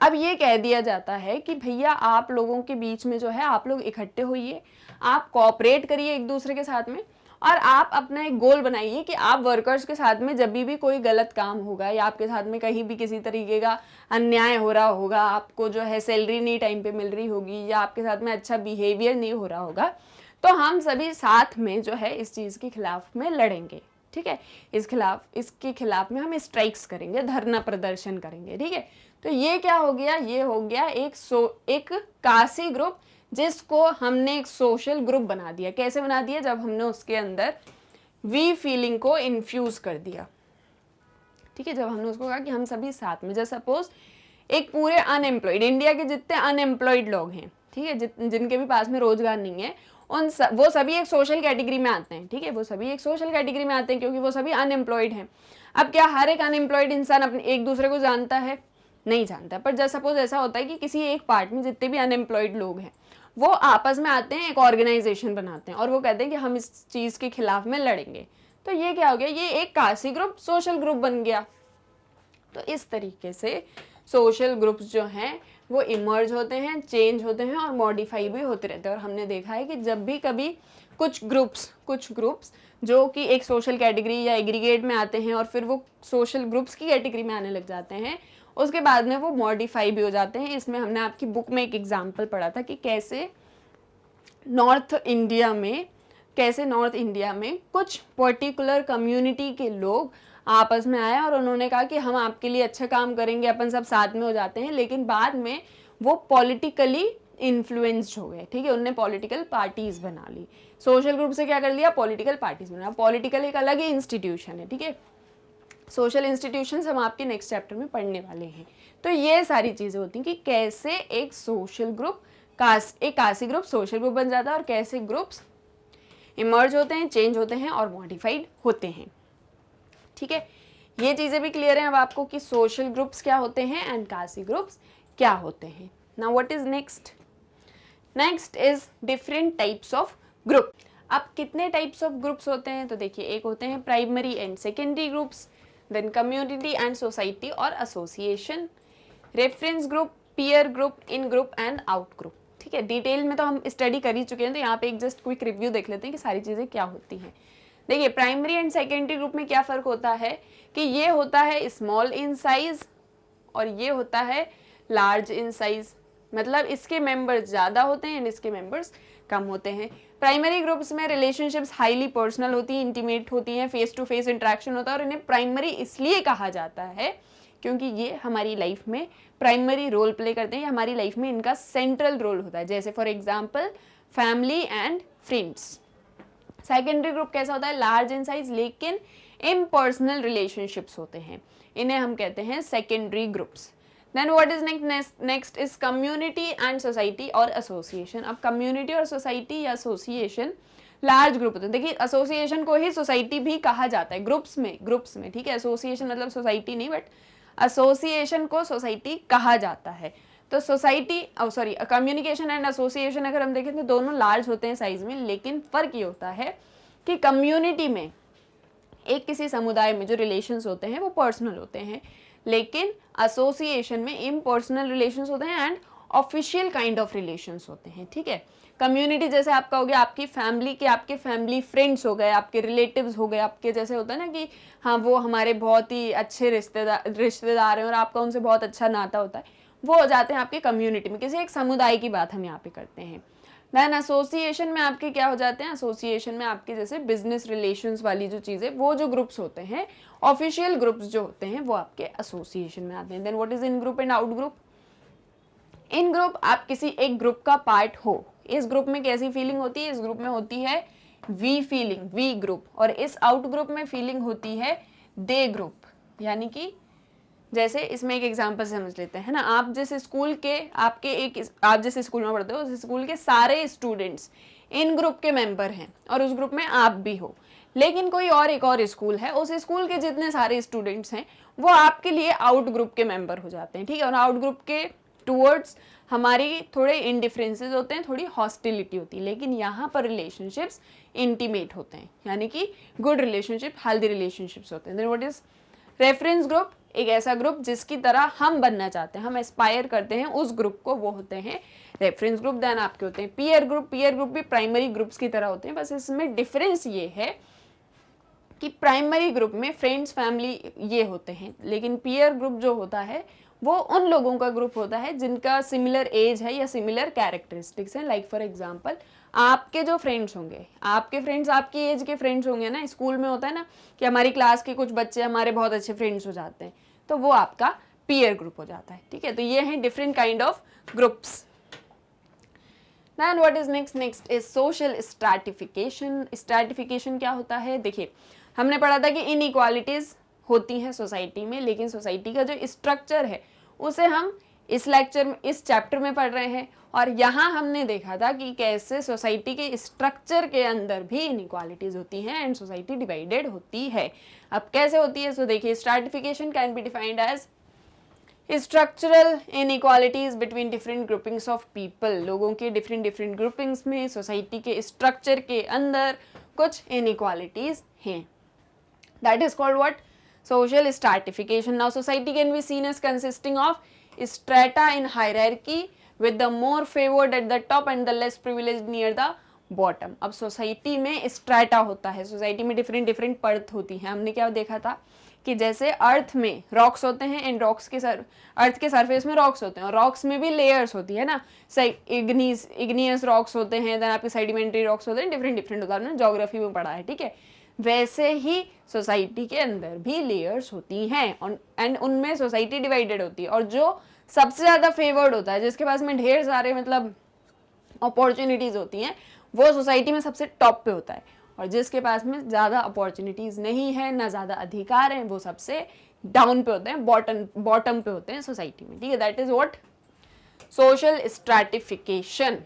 अब ये कह दिया जाता है कि भैया आप लोगों के बीच में जो है, आप लोग इकट्ठे होइए, आप कोऑपरेट करिए एक दूसरे के साथ में, और आप अपना एक गोल बनाइए कि आप वर्कर्स के साथ में जब भी कोई गलत काम होगा या आपके साथ में कहीं भी किसी तरीके का अन्याय हो रहा होगा, आपको जो है सैलरी नहीं टाइम पे मिल रही होगी या आपके साथ में अच्छा बिहेवियर नहीं हो रहा होगा, तो हम सभी साथ में जो है इस चीज़ के खिलाफ में लड़ेंगे, ठीक है। इसके खिलाफ में हम स्ट्राइक्स करेंगे, धरना प्रदर्शन करेंगे, ठीक है। तो ये क्या हो गया, ये हो गया एक कासी ग्रुप, जिसको हमने एक सोशल ग्रुप बना दिया। कैसे बना दिया? जब हमने उसके अंदर वी फीलिंग को इन्फ्यूज कर दिया, ठीक है। जब हमने उसको कहा कि हम सभी साथ में, जैसे सपोज एक पूरे अनएम्प्लॉयड, इंडिया के जितने अनएम्प्लॉयड लोग हैं, ठीक है, जिनके भी पास में रोजगार नहीं है, वो सभी एक सोशल कैटेगरी में आते हैं, ठीक है। वो सभी एक सोशल कैटेगरी में आते हैं क्योंकि वो सभी अनएम्प्लॉयड हैं। अब क्या हर एक अनएम्प्लॉयड इंसान अपने एक दूसरे को जानता है? नहीं जानता। पर जैसे सपोज ऐसा होता है कि किसी एक पार्ट में जितने भी अनएम्प्लॉयड लोग हैं, वो आपस में आते हैं, एक ऑर्गेनाइजेशन बनाते हैं और वो कहते हैं कि हम इस चीज़ के खिलाफ में लड़ेंगे। तो ये क्या हो गया? ये एक कासी ग्रुप, सोशल ग्रुप बन गया। तो इस तरीके से सोशल ग्रुप्स जो हैं वो इमर्ज होते हैं, चेंज होते हैं और मॉडिफाई भी होते रहते हैं। और हमने देखा है कि जब भी कभी कुछ ग्रुप्स जो कि एक सोशल कैटेगरी या एग्रीगेट में आते हैं और फिर वो सोशल ग्रुप्स की कैटेगरी में आने लग जाते हैं, उसके बाद में वो मॉडिफाई भी हो जाते हैं। इसमें हमने आपकी बुक में एक एग्जाम्पल पढ़ा था कि कैसे नॉर्थ इंडिया में कुछ पर्टिकुलर कम्युनिटी के लोग आपस में आए और उन्होंने कहा कि हम आपके लिए अच्छा काम करेंगे, अपन सब साथ में हो जाते हैं। लेकिन बाद में वो पॉलिटिकली इन्फ्लुएंस्ड हो गए, ठीक है। उनने पॉलिटिकल पार्टीज बना ली, सोशल ग्रुप से क्या कर लिया? पॉलिटिकल पार्टीज बना। पॉलिटिकल एक अलग ही इंस्टीट्यूशन है, ठीक है। सोशल इंस्टीट्यूशंस हम आपके नेक्स्ट चैप्टर में पढ़ने वाले हैं। तो ये सारी चीज़ें होती हैं कि कैसे एक सोशल ग्रुप एक कासी ग्रुप सोशल ग्रुप बन जाता है और कैसे ग्रुप्स इमर्ज होते हैं, चेंज होते हैं और मॉडिफाइड होते हैं, ठीक है। ये चीज़ें भी क्लियर हैं अब आपको कि सोशल ग्रुप्स क्या होते हैं एंड कासी ग्रुप्स क्या होते हैं। Now what is next is different types of group. अब कितने टाइप्स ऑफ ग्रुप्स होते हैं? तो देखिए, एक होते हैं primary and secondary groups, then community and society और association, reference group, peer group, in group and out group, ठीक है। डिटेल में तो हम स्टडी कर ही चुके हैं, तो यहाँ पे एक जस्ट क्विक रिव्यू देख लेते हैं कि सारी चीज़ें क्या होती हैं। देखिए, प्राइमरी एंड सेकेंडरी ग्रुप में क्या फ़र्क होता है कि ये होता है स्मॉल इन साइज और ये होता है लार्ज इन साइज, मतलब इसके मेंबर्स ज़्यादा होते हैं एंड इसके मेंबर्स कम होते हैं। प्राइमरी ग्रुप्स में रिलेशनशिप्स हाईली पर्सनल होती हैं, इंटीमेट होती हैं, फेस टू फेस इंटरेक्शन होता है और इन्हें प्राइमरी इसलिए कहा जाता है क्योंकि ये हमारी लाइफ में प्राइमरी रोल प्ले करते हैं, हमारी लाइफ में इनका सेंट्रल रोल होता है। जैसे for example family and friends. Secondary group कैसा होता है? लार्ज इन साइज लेकिन इम्पर्सनल रिलेशनशिप्स होते हैं, इन्हें हम कहते हैं secondary groups. Then what is next is community and society और एसोसिएशन। अब कम्युनिटी और सोसाइटी या एसोसिएशन लार्ज ग्रुप होते हैं। देखिए, एसोसिएशन को ही सोसाइटी भी कहा जाता है ग्रुप्स में, ठीक है। एसोसिएशन मतलब सोसाइटी नहीं, बट एसोसिएशन को सोसाइटी कहा जाता है। तो कम्युनिकेशन एंड एसोसिएशन अगर हम देखें तो दोनों लार्ज होते हैं साइज में, लेकिन फ़र्क ये होता है कि कम्युनिटी में एक किसी समुदाय में जो रिलेशंस होते हैं वो पर्सनल होते हैं, लेकिन एसोसिएशन में इम्पर्सनल रिलेशंस होते हैं and official kind of relations होते हैं, ठीक है। कम्युनिटी जैसे आपका हो गया आपकी फैमिली के, आपके फैमिली फ्रेंड्स हो गए, आपके रिलेटिव्स हो गए, आपके जैसे होता है ना कि हाँ वो हमारे बहुत ही अच्छे रिश्तेदार हैं और आपका उनसे बहुत अच्छा नाता होता है, वो हो जाते हैं आपके कम्युनिटी में। किसी एक समुदाय की बात हम यहाँ पे करते हैं। देन एसोसिएशन में आपके क्या हो जाते हैं? एसोसिएशन में आपके जैसे बिजनेस रिलेशंस वाली जो चीज़ें, वो जो ग्रुप्स होते हैं, ऑफिशियल ग्रुप्स जो होते हैं, वो आपके एसोसिएशन में आते हैं। Then what is in group and out group? In group आप किसी एक ग्रुप का पार्ट हो, इस ग्रुप में कैसी फीलिंग होती है? इस ग्रुप में होती है वी फीलिंग, वी ग्रुप, और इस आउट ग्रुप में फीलिंग होती है दे ग्रुप, यानी कि जैसे इसमें एक एग्जांपल समझ लेते हैं ना, आप जिस स्कूल के आप जिस स्कूल में पढ़ते हो उस स्कूल के सारे स्टूडेंट्स इन ग्रुप के मेंबर हैं और उस ग्रुप में आप भी हो, लेकिन कोई और एक और स्कूल है, उस स्कूल के जितने सारे स्टूडेंट्स हैं वो आपके लिए आउट ग्रुप के मेंबर हो जाते हैं, ठीक है। और आउट ग्रुप के टूवर्ड्स हमारी थोड़े इंडिफरेंसेस होते हैं, थोड़ी हॉस्टिलिटी होती है, लेकिन यहाँ पर रिलेशनशिप्स इंटीमेट होते हैं, यानी कि गुड रिलेशनशिप, हेल्दी रिलेशनशिप्स होते हैं। Then what is reference group? एक ऐसा ग्रुप जिसकी तरह हम बनना चाहते हैं, हम एस्पायर करते हैं उस ग्रुप को, वो होते हैं रेफरेंस ग्रुप। देन आपके होते हैं पीयर ग्रुप। पीयर ग्रुप भी प्राइमरी ग्रुप्स की तरह होते हैं, बस इसमें डिफरेंस ये है कि प्राइमरी ग्रुप में फ्रेंड्स, फैमिली ये होते हैं, लेकिन पीयर ग्रुप जो होता है वो उन लोगों का ग्रुप होता है जिनका सिमिलर एज है या सिमिलर कैरेक्टरिस्टिक्स हैं। लाइक फॉर एग्जांपल, आपके जो फ्रेंड्स होंगे, आपके फ्रेंड्स आपकी एज के फ्रेंड्स होंगे ना। स्कूल में होता है ना कि हमारी क्लास के कुछ बच्चे हमारे बहुत अच्छे फ्रेंड्स हो जाते हैं, तो वो आपका पीयर ग्रुप हो जाता है, ठीक है। तो ये हैं different kind of groups. Then what is next? Next is social stratification. Stratification क्या होता है? देखिए, हमने पढ़ा था कि इनइक्वालिटीज होती हैं सोसाइटी में, लेकिन सोसाइटी का जो स्ट्रक्चर है उसे हम इस लेक्चर में, इस चैप्टर में पढ़ रहे हैं, और यहाँ हमने देखा था कि कैसे सोसाइटी के स्ट्रक्चर के अंदर भी इनइक्वालिटीज होती हैं एंड सोसाइटी डिवाइडेड होती है। अब कैसे होती है? सो देखिए, stratification can be defined as structural inequalities between different groupings of people. लोगों के डिफरेंट ग्रुपिंग्स में सोसाइटी के स्ट्रक्चर के अंदर कुछ इनइक्वालिटीज हैं। That is called what? Social stratification. Now society can be seen as consisting of strata in hierarchy with the more favored at the top and the less privileged near the bottom। अब society में strata होता है, society में different परत होती है। हमने क्या देखा था कि जैसे अर्थ में रॉक्स होते हैं एंड रॉक्स के अर्थ के सरफेस में रॉक्स होते हैं, और रॉक्स में भी लेयर्स होती है ना, इग्नियस रॉक्स होते हैं, देन आपके सेडिमेंट्री रॉक्स होते हैं, डिफरेंट होता है ना, ज्योग्राफी में पढ़ा है, ठीक है। वैसे ही सोसाइटी के अंदर भी लेयर्स होती हैं एंड उनमें सोसाइटी डिवाइडेड होती है, और जो सबसे ज़्यादा फेवर्ड होता है, जिसके पास में ढेर सारे मतलब अपॉर्चुनिटीज़ होती हैं, वो सोसाइटी में सबसे टॉप पे होता है, और जिसके पास में ज़्यादा अपॉर्चुनिटीज़ नहीं है, ना ज़्यादा अधिकार हैं, वो सबसे डाउन पे होते हैं, बॉटम पे होते हैं सोसाइटी में, ठीक है। That is what? Social stratification.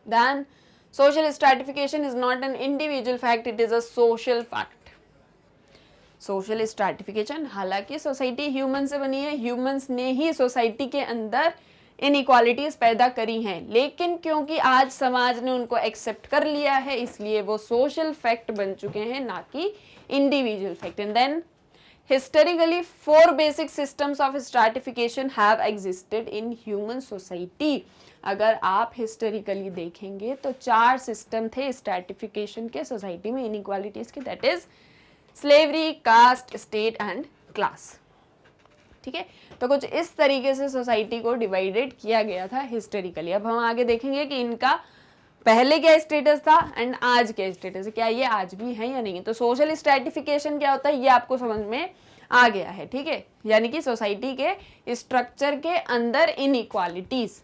Then social stratification is not an individual fact, it is a social fact। social stratification, हालांकि सोसाइटी ह्यूमन से बनी है, ह्यूमंस ने ही सोसाइटी के अंदर इनइक्वालिटीज पैदा करी हैं, लेकिन क्योंकि आज समाज ने उनको एक्सेप्ट कर लिया है, इसलिए वो सोशल फैक्ट बन चुके हैं, ना कि individual fact. And then historically 4 basic systems of stratification have existed in human society। अगर आप हिस्टोरिकली देखेंगे तो 4 सिस्टम थे स्ट्रैटिफिकेशन के सोसाइटी में, इनइक्वालिटीज के। That is slavery, caste, state and class, ठीक है। तो कुछ इस तरीके से सोसाइटी को डिवाइडेड किया गया था हिस्टोरिकली। अब हम आगे देखेंगे कि इनका पहले क्या स्टेटस था एंड आज क्या स्टेटस है, क्या ये आज भी है या नहीं। तो सोशल स्ट्रैटिफिकेशन क्या होता है ये आपको समझ में आ गया है, ठीक है, यानी कि सोसाइटी के स्ट्रक्चर के अंदर इनइक्वालिटीज।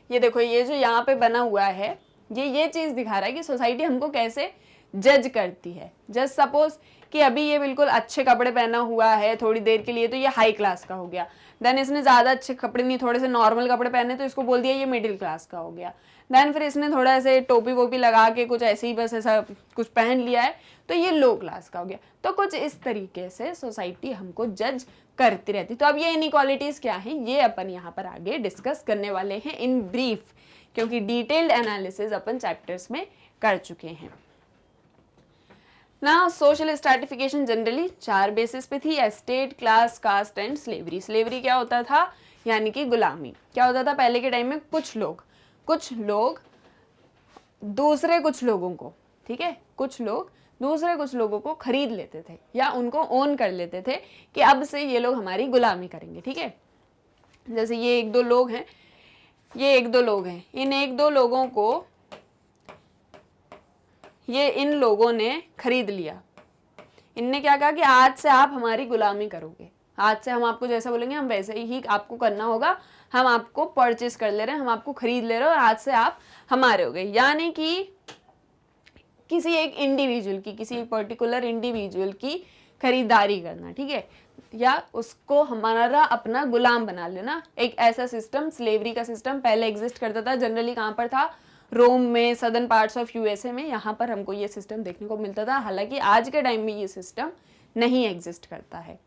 ये देखो, ये जो यहाँ पे बना हुआ है, ये चीज दिखा रहा है कि सोसाइटी हमको कैसे जज करती है। जस्ट सपोज कि अभी ये बिल्कुल अच्छे कपड़े पहना हुआ है थोड़ी देर के लिए, तो ये हाई क्लास का हो गया। देन इसने ज़्यादा अच्छे कपड़े नहीं, थोड़े से नॉर्मल कपड़े पहने, तो इसको बोल दिया ये मिडिल क्लास का हो गया। देन फिर इसने थोड़ा ऐसे टोपी वोपी लगा के कुछ ऐसे ही बस ऐसा कुछ पहन लिया है, तो ये लो क्लास का हो गया। तो कुछ इस तरीके से सोसाइटी हमको जज करती रहती। तो अब ये इनइक्वालिटीज़ क्या हैं, ये अपन यहाँ पर आगे डिस्कस करने वाले हैं इन ब्रीफ, क्योंकि डिटेल्ड एनालिसिस अपन चैप्टर्स में कर चुके हैं ना। सोशल स्ट्रैटिफिकेशन जनरली 4 बेसिस पे थी, estate, class, caste and slavery. Slavery क्या होता था, यानी कि गुलामी। क्या होता था पहले के टाइम में, कुछ लोग दूसरे कुछ लोगों को, ठीक है, कुछ लोग दूसरे कुछ लोगों को खरीद लेते थे या उनको ओन कर लेते थे कि अब से ये लोग हमारी गुलामी करेंगे, ठीक है। जैसे ये एक दो लोग हैं, इन एक दो लोगों को इन लोगों ने खरीद लिया। इनने क्या कहा कि आज से आप हमारी गुलामी करोगे, आज से हम आपको जैसा बोलेंगे हम वैसे ही आपको करना होगा, हम आपको परचेस कर ले रहे हैं, हम आपको खरीद ले रहे हैं और आज से आप हमारे हो गए। यानी कि किसी एक इंडिविजुअल की, किसी पर्टिकुलर इंडिविजुअल की खरीदारी करना, ठीक है। या उसको हमारा अपना गुलाम बना लेना। एक ऐसा सिस्टम, स्लेवरी का सिस्टम पहले एग्जिस्ट करता था। जनरली कहाँ पर था? रोम में, सदर्न पार्ट्स ऑफ यूएसए में, यहाँ पर हमको ये सिस्टम देखने को मिलता था। हालांकि आज के टाइम में ये सिस्टम नहीं एग्जिस्ट करता है।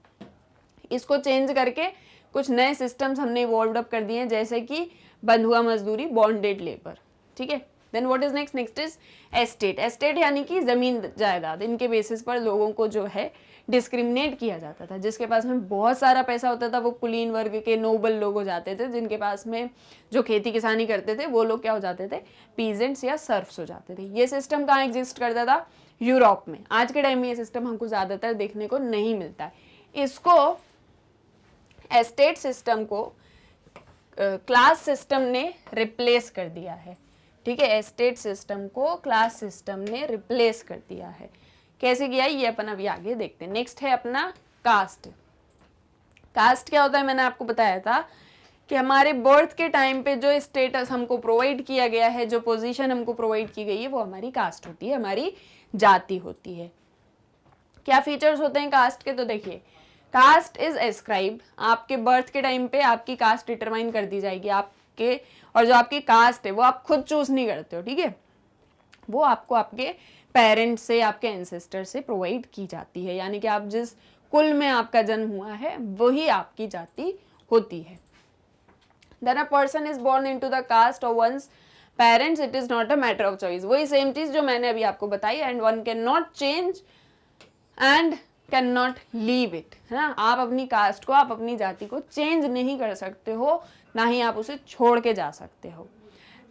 इसको चेंज करके कुछ नए सिस्टम्स हमने इवॉल्व अप कर दिए हैं, जैसे कि बंधुआ मजदूरी, बॉन्डेड लेबर। ठीक है, then what is next? Next is estate. Estate यानी कि जमीन जायदाद, इनके बेसिस पर लोगों को जो है डिस्क्रिमिनेट किया जाता था। जिसके पास में बहुत सारा पैसा होता था वो कुलीन वर्ग के नोबल लोग हो जाते थे। जिनके पास में जो खेती किसानी करते थे वो लोग क्या हो जाते थे? पीजेंट्स या सर्फ्स हो जाते थे। ये सिस्टम कहाँ एग्जिस्ट करता था? यूरोप में। आज के टाइम में ये सिस्टम हमको ज्यादातर देखने को नहीं मिलता है। इसको, एस्टेट सिस्टम को क्लास सिस्टम ने रिप्लेस कर दिया है। ठीक है, एस्टेट सिस्टम को क्लास सिस्टम ने रिप्लेस कर दिया है। कैसे किया ये अपन अभी आगे देखते हैं। नेक्स्ट है अपना कास्ट। कास्ट क्या होता है? मैंने आपको बताया था कि हमारे बर्थ के टाइम पे जो स्टेटस हमको प्रोवाइड किया गया है, जो पोजीशन हमको प्रोवाइड की गई है, वो हमारी कास्ट होती है, हमारी जाति होती है। क्या फीचर्स होते हैं कास्ट के? तो देखिए, कास्ट इज एस्क्राइब्ड, आपके बर्थ के टाइम पे आपकी कास्ट डिटरमाइन कर दी जाएगी आपके, और जो आपकी कास्ट है वो आप खुद चूज नहीं करते हो। ठीक है, वो आपको आपके पेरेंट्स से, आपके एंसेस्टर से प्रोवाइड की जाती है। यानी कि आप जिस कुल में आपका जन्म हुआ है वही आपकी जाति होती है। Then a person is born into the caste of one's parents, it is not a matter of choice. वही सेम चीज जो मैंने अभी आपको बताई। And one can not change and can not leave it, है ना। आप अपनी कास्ट को, आप अपनी जाति को चेंज नहीं कर सकते हो, ना ही आप उसे छोड़ के जा सकते हो।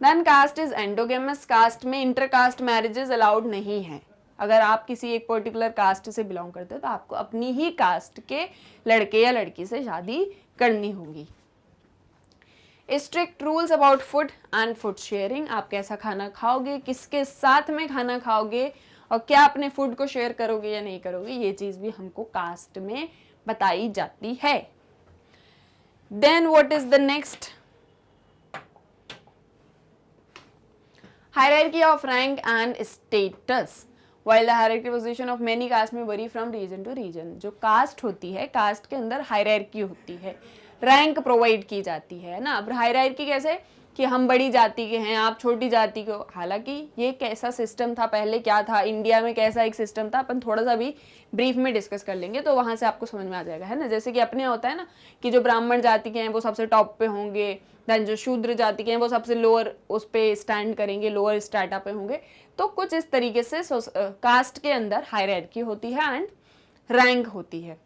Then caste is endogamous. Caste में इंटरकास्ट मैरिजेस अलाउड नहीं है। अगर आप किसी एक पर्टिकुलर कास्ट से बिलोंग करते हो तो आपको अपनी ही कास्ट के लड़के या लड़की से शादी करनी होगी। Strict rules about food and food sharing. आप कैसा खाना खाओगे, किसके साथ में खाना खाओगे, और क्या अपने फूड को शेयर करोगे या नहीं करोगे, ये चीज भी हमको कास्ट में बताई जाती है। Then what is the next? Hierarchy of rank and status. While the hierarchy position of many caste में vary from region to region। जो कास्ट होती है, कास्ट के अंदर हायरार्की होती है, रैंक प्रोवाइड की जाती है ना। अब हायरार्की कैसे? कि हम बड़ी जाति के हैं, आप छोटी जाति के हो। हालांकि ये कैसा सिस्टम था पहले, क्या था इंडिया में, कैसा एक सिस्टम था, अपन थोड़ा सा भी ब्रीफ में डिस्कस कर लेंगे तो वहां से आपको समझ में आ जाएगा, है ना। जैसे कि अपने होता है ना कि जो ब्राह्मण जाति के हैं वो सबसे टॉप पे होंगे, देन जो शूद्र जाति के हैं वो सबसे लोअर उस पे स्टैंड करेंगे, लोअर स्ट्रेटा पे होंगे। तो कुछ इस तरीके से कास्ट के अंदर हायरार्की होती है एंड रैंक होती है।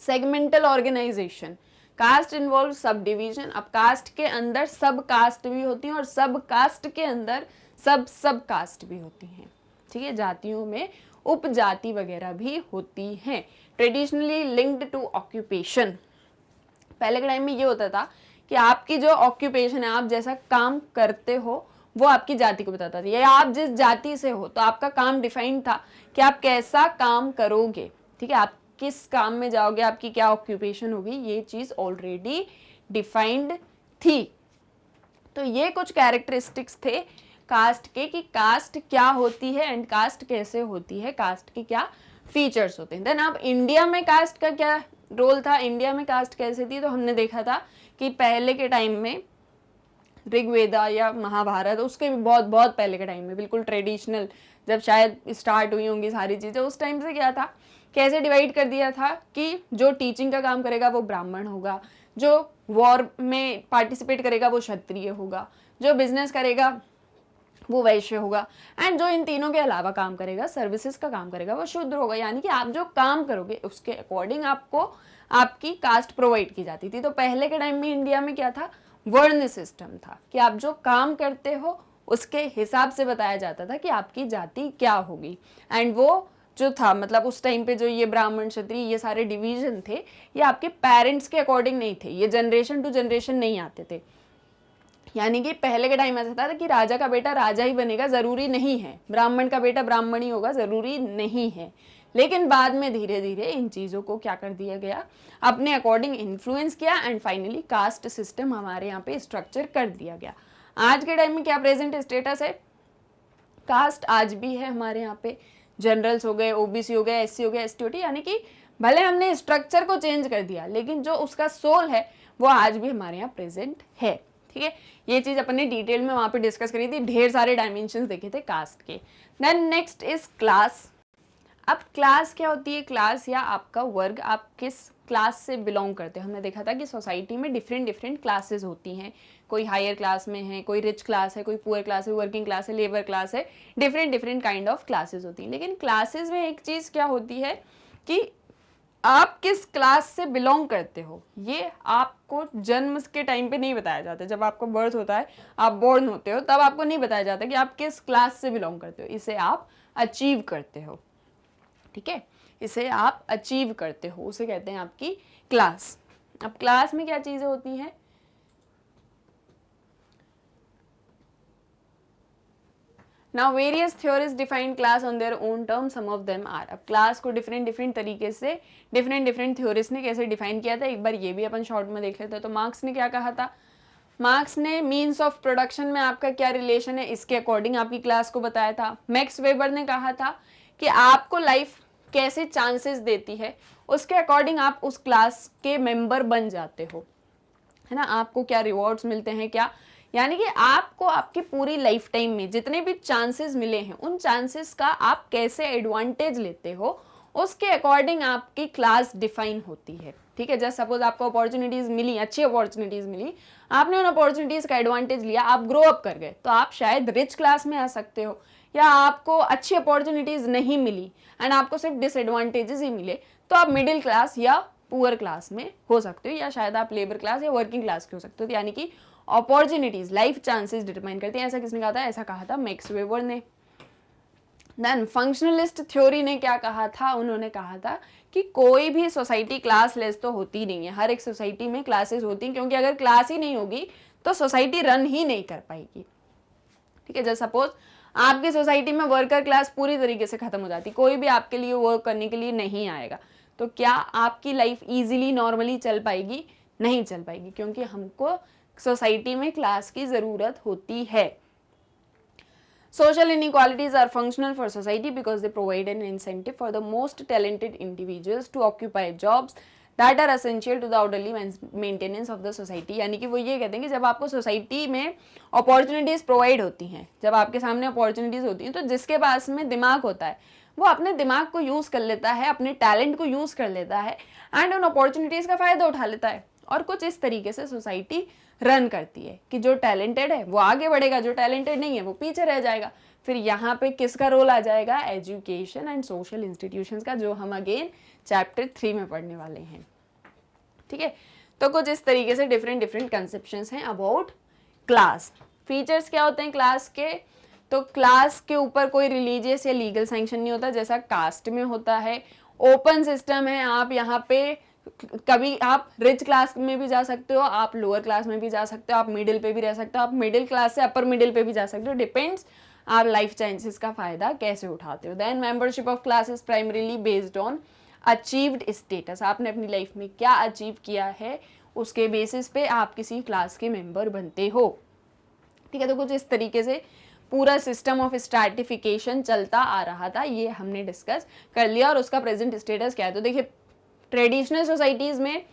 Segmental organisation. Caste involve sub division. अब कास्ट के अंदर सब कास्ट भी होती हैं और सब कास्ट के अंदर सब कास्ट भी होती हैं। ठीक है, जातियों में उपजाति वगैरह भी होती हैं। Traditionally linked to occupation. पहले के टाइम में ये होता था कि आपकी जो ऑक्यूपेशन है, आप जैसा काम करते हो, वो आपकी जाति को बताता था, या आप जिस जाति से हो तो आपका काम डिफाइंड था कि आप कैसा काम करोगे। ठीक है, आप किस काम में जाओगे, आपकी क्या ऑक्यूपेशन होगी, ये चीज ऑलरेडी डिफाइंड थी। तो ये कुछ कैरेक्टरिस्टिक्स थे कास्ट के, कि कास्ट क्या होती है एंड कास्ट कैसे होती है, कास्ट के क्या फीचर्स होते हैं। देन अब इंडिया में कास्ट का क्या रोल था, इंडिया में कास्ट कैसे थी, तो हमने देखा था कि पहले के टाइम में ऋग्वेदा या महाभारत, उसके भी बहुत बहुत पहले के टाइम में, बिल्कुल ट्रेडिशनल जब शायद स्टार्ट हुई होंगी सारी चीज़ें, उस टाइम से क्या था, कैसे डिवाइड कर दिया था कि जो टीचिंग का काम करेगा वो ब्राह्मण होगा, जो वॉर में पार्टिसिपेट करेगा वो क्षत्रिय होगा, जो बिजनेस करेगा वो वैश्य होगा, एंड जो इन तीनों के अलावा काम करेगा, सर्विसेज का काम करेगा, वो शूद्र होगा। यानी कि आप जो काम करोगे उसके अकॉर्डिंग आपको आपकी कास्ट प्रोवाइड की जाती थी। तो पहले के टाइम में इंडिया में क्या था, वर्ण सिस्टम था कि आप जो काम करते हो उसके हिसाब से बताया जाता था कि आपकी जाति क्या होगी। एंड वो जो था, मतलब उस टाइम पे जो ये ब्राह्मण क्षत्रिय ये सारे डिवीजन थे, ये आपके पेरेंट्स के अकॉर्डिंग नहीं थे, ये जनरेशन टू जनरेशन नहीं आते थे। यानी कि पहले के टाइम ऐसा था कि राजा का बेटा राजा ही बनेगा, जरूरी नहीं है, ब्राह्मण का बेटा ब्राह्मण ही होगा, जरूरी नहीं है। लेकिन बाद में धीरे धीरे इन चीज़ों को क्या कर दिया गया, अपने अकॉर्डिंग इन्फ्लुएंस किया, एंड फाइनली कास्ट सिस्टम हमारे यहाँ पे स्ट्रक्चर कर दिया गया। आज के टाइम में क्या प्रेजेंट स्टेटस है, कास्ट आज भी है हमारे यहाँ पे, जनरल्स हो गए, ओबीसी हो गए, एससी हो गया, एसटी हो गया, यानी कि भले हमने स्ट्रक्चर को चेंज कर दिया, लेकिन जो उसका सोल है वो आज भी हमारे यहाँ प्रेजेंट है। ठीक है, ये चीज अपन ने डिटेल में वहां पे डिस्कस करी थी, ढेर सारे डायमेंशंस देखे थे कास्ट के। Then next is class. अब क्लास क्या होती है? क्लास या आपका वर्ग, आप किस क्लास से बिलोंग करते हो। हमने देखा था कि सोसाइटी में डिफरेंट डिफरेंट क्लासेस होती हैं, कोई हायर क्लास में है, कोई रिच क्लास है, कोई पुअर क्लास है, वर्किंग क्लास है, लेबर क्लास है, different different kind of classes होती हैं। लेकिन क्लासेस में एक चीज़ क्या होती है कि आप किस क्लास से बिलोंग करते हो, ये आपको जन्म के टाइम पे नहीं बताया जाता। जब आपका बर्थ होता है, आप बोर्न होते हो, तब आपको नहीं बताया जाता कि आप किस क्लास से बिलोंग करते हो। इसे आप अचीव करते हो। ठीक है, इसे आप अचीव करते हो, उसे कहते हैं आपकी क्लास। अब क्लास में क्या चीजें होती हैं? Now various theories define class on their own terms, some of them are। अब क्लास को डिफरेंट डिफरेंट तरीके से डिफरेंट डिफरेंट थ्योरीज ने कैसे डिफाइन किया था, एक बार ये भी अपन शॉर्ट में देख लेते हैं। तो मार्क्स ने क्या कहा था? मार्क्स ने मीन्स ऑफ प्रोडक्शन में आपका क्या रिलेशन है, इसके अकॉर्डिंग आपकी क्लास को बताया था। मैक्स वेबर ने कहा था कि आपको लाइफ कैसे चांसेस देती है, उसके अकॉर्डिंग आप उस क्लास के मेंबर बन जाते हो, है ना। आपको क्या रिवॉर्ड्स मिलते हैं, क्या, यानी कि आपको आपकी पूरी लाइफ टाइम में जितने भी चांसेस मिले हैं, उन चांसेस का आप कैसे एडवांटेज लेते हो, उसके अकॉर्डिंग आपकी क्लास डिफाइन होती है। ठीक है, जैसे सपोज आपको अपॉर्चुनिटीज मिली, अच्छी अपॉर्चुनिटीज मिली, आपने उन अपॉर्चुनिटीज का एडवांटेज लिया, आप ग्रो अप कर गए, तो आप शायद रिच क्लास में आ सकते हो। या आपको अच्छी अपॉर्चुनिटीज नहीं मिली एंड आपको सिर्फ डिसएडवांटेजेस ही मिले, तो आप मिडिल क्लास या पुअर क्लास में हो सकते हो, या शायद आप लेबर क्लास या वर्किंग क्लास के हो सकते हो। तो यानी कि अपॉर्चुनिटीज लाइफ चांसेस डिटरमाइन करते हैं। ऐसा किसने कहा था? ऐसा कहा था मैक्स वेबर ने। देन फंक्शनलिस्ट थ्योरी ने क्या कहा था? उन्होंने कहा था कि कोई भी सोसाइटी क्लास लेस तो होती नहीं है, हर एक सोसाइटी में क्लासेस होती हैं, क्योंकि अगर क्लास ही नहीं होगी तो सोसाइटी रन ही नहीं कर पाएगी। ठीक है, जैसे सपोज आपकी सोसाइटी में वर्कर क्लास पूरी तरीके से खत्म हो जाती, कोई भी आपके लिए वर्क करने के लिए नहीं आएगा, तो क्या आपकी लाइफ इजीली नॉर्मली चल पाएगी? नहीं चल पाएगी, क्योंकि हमको सोसाइटी में क्लास की जरूरत होती है। Social inequalities are functional for society because they provide an incentive for the most talented individuals to occupy jobs that are essential to the orderly maintenance of the society। यानी कि वो ये कहते हैं कि जब आपको सोसाइटी में अपॉर्चुनिटीज़ प्रोवाइड होती हैं, जब आपके सामने अपॉर्चुनिटीज़ होती हैं, तो जिसके पास में दिमाग होता है वो अपने दिमाग को यूज़ कर लेता है, अपने टैलेंट को यूज़ कर लेता है एंड उन अपॉर्चुनिटीज़ का फ़ायदा उठा लेता है। और कुछ इस तरीके से सोसाइटी रन करती है कि जो टैलेंटेड है वो आगे बढ़ेगा, जो टैलेंटेड नहीं है वो पीछे रह जाएगा। फिर यहाँ पे किसका रोल आ जाएगा? एजुकेशन एंड सोशल इंस्टीट्यूशंस का, जो हम अगेन चैप्टर 3 में पढ़ने वाले हैं। ठीक है, तो कुछ इस तरीके से डिफरेंट डिफरेंट कंसेप्शंस हैं अबाउट क्लास। फीचर्स क्या होते हैं क्लास के? तो क्लास के ऊपर कोई रिलीजियस या लीगल सैंक्शन नहीं होता, जैसा कास्ट में होता है। ओपन सिस्टम है, आप यहाँ पे कभी आप रिच क्लास में भी जा सकते हो, आप लोअर क्लास में भी जा सकते हो, आप मिडिल पे भी रह सकते हो, आप मिडिल क्लास से अपर मिडिल पे भी जा सकते हो, डिपेंड्स आप लाइफ चांसेस का फायदा कैसे उठाते हो। Then membership of class is primarily based on achieved status. आपने अपनी लाइफ में क्या अचीव किया है, उसके बेसिस पे आप किसी क्लास के मेंबर बनते हो। ठीक है, तो कुछ इस तरीके से पूरा सिस्टम ऑफ स्ट्रैटिफिकेशन चलता आ रहा था, ये हमने डिस्कस कर लिया। और उसका प्रेजेंट स्टेटस क्या है? तो देखिए, ट्रेडिशनल सोसाइटीज में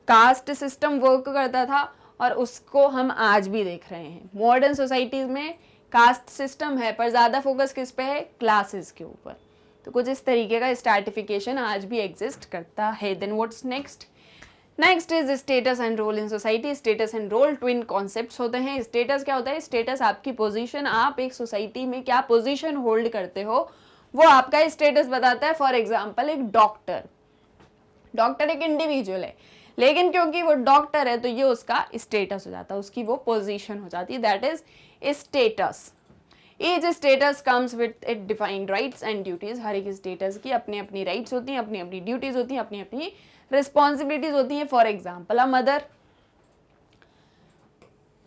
कास्ट सिस्टम वर्क करता था और उसको हम आज भी देख रहे हैं। मॉडर्न सोसाइटीज में कास्ट सिस्टम है, पर ज़्यादा फोकस किस पे है? क्लासेस के ऊपर। तो कुछ इस तरीके का स्ट्रैटिफिकेशन आज भी एग्जिस्ट करता है। Then what's next? Next is status and role in society. Status and role twin concepts होते हैं। स्टेटस क्या होता है? स्टेटस आपकी पोजीशन, आप एक सोसाइटी में क्या पोजीशन होल्ड करते हो वो आपका स्टेटस बताता है। फॉर एग्जाम्पल, एक डॉक्टर एक इंडिविजुअल है, लेकिन क्योंकि वो डॉक्टर है तो ये उसका स्टेटस हो जाता है, उसकी वो पोजीशन हो जाती है, that is status. Each status comes with it defined rights and duties. हर एक स्टेटस की अपनी अपनी राइट्स होती हैं, अपनी अपनी ड्यूटीज होती हैं, अपनी अपनी रिस्पॉन्सिबिलिटीज होती हैं। फॉर एग्जाम्पल, अ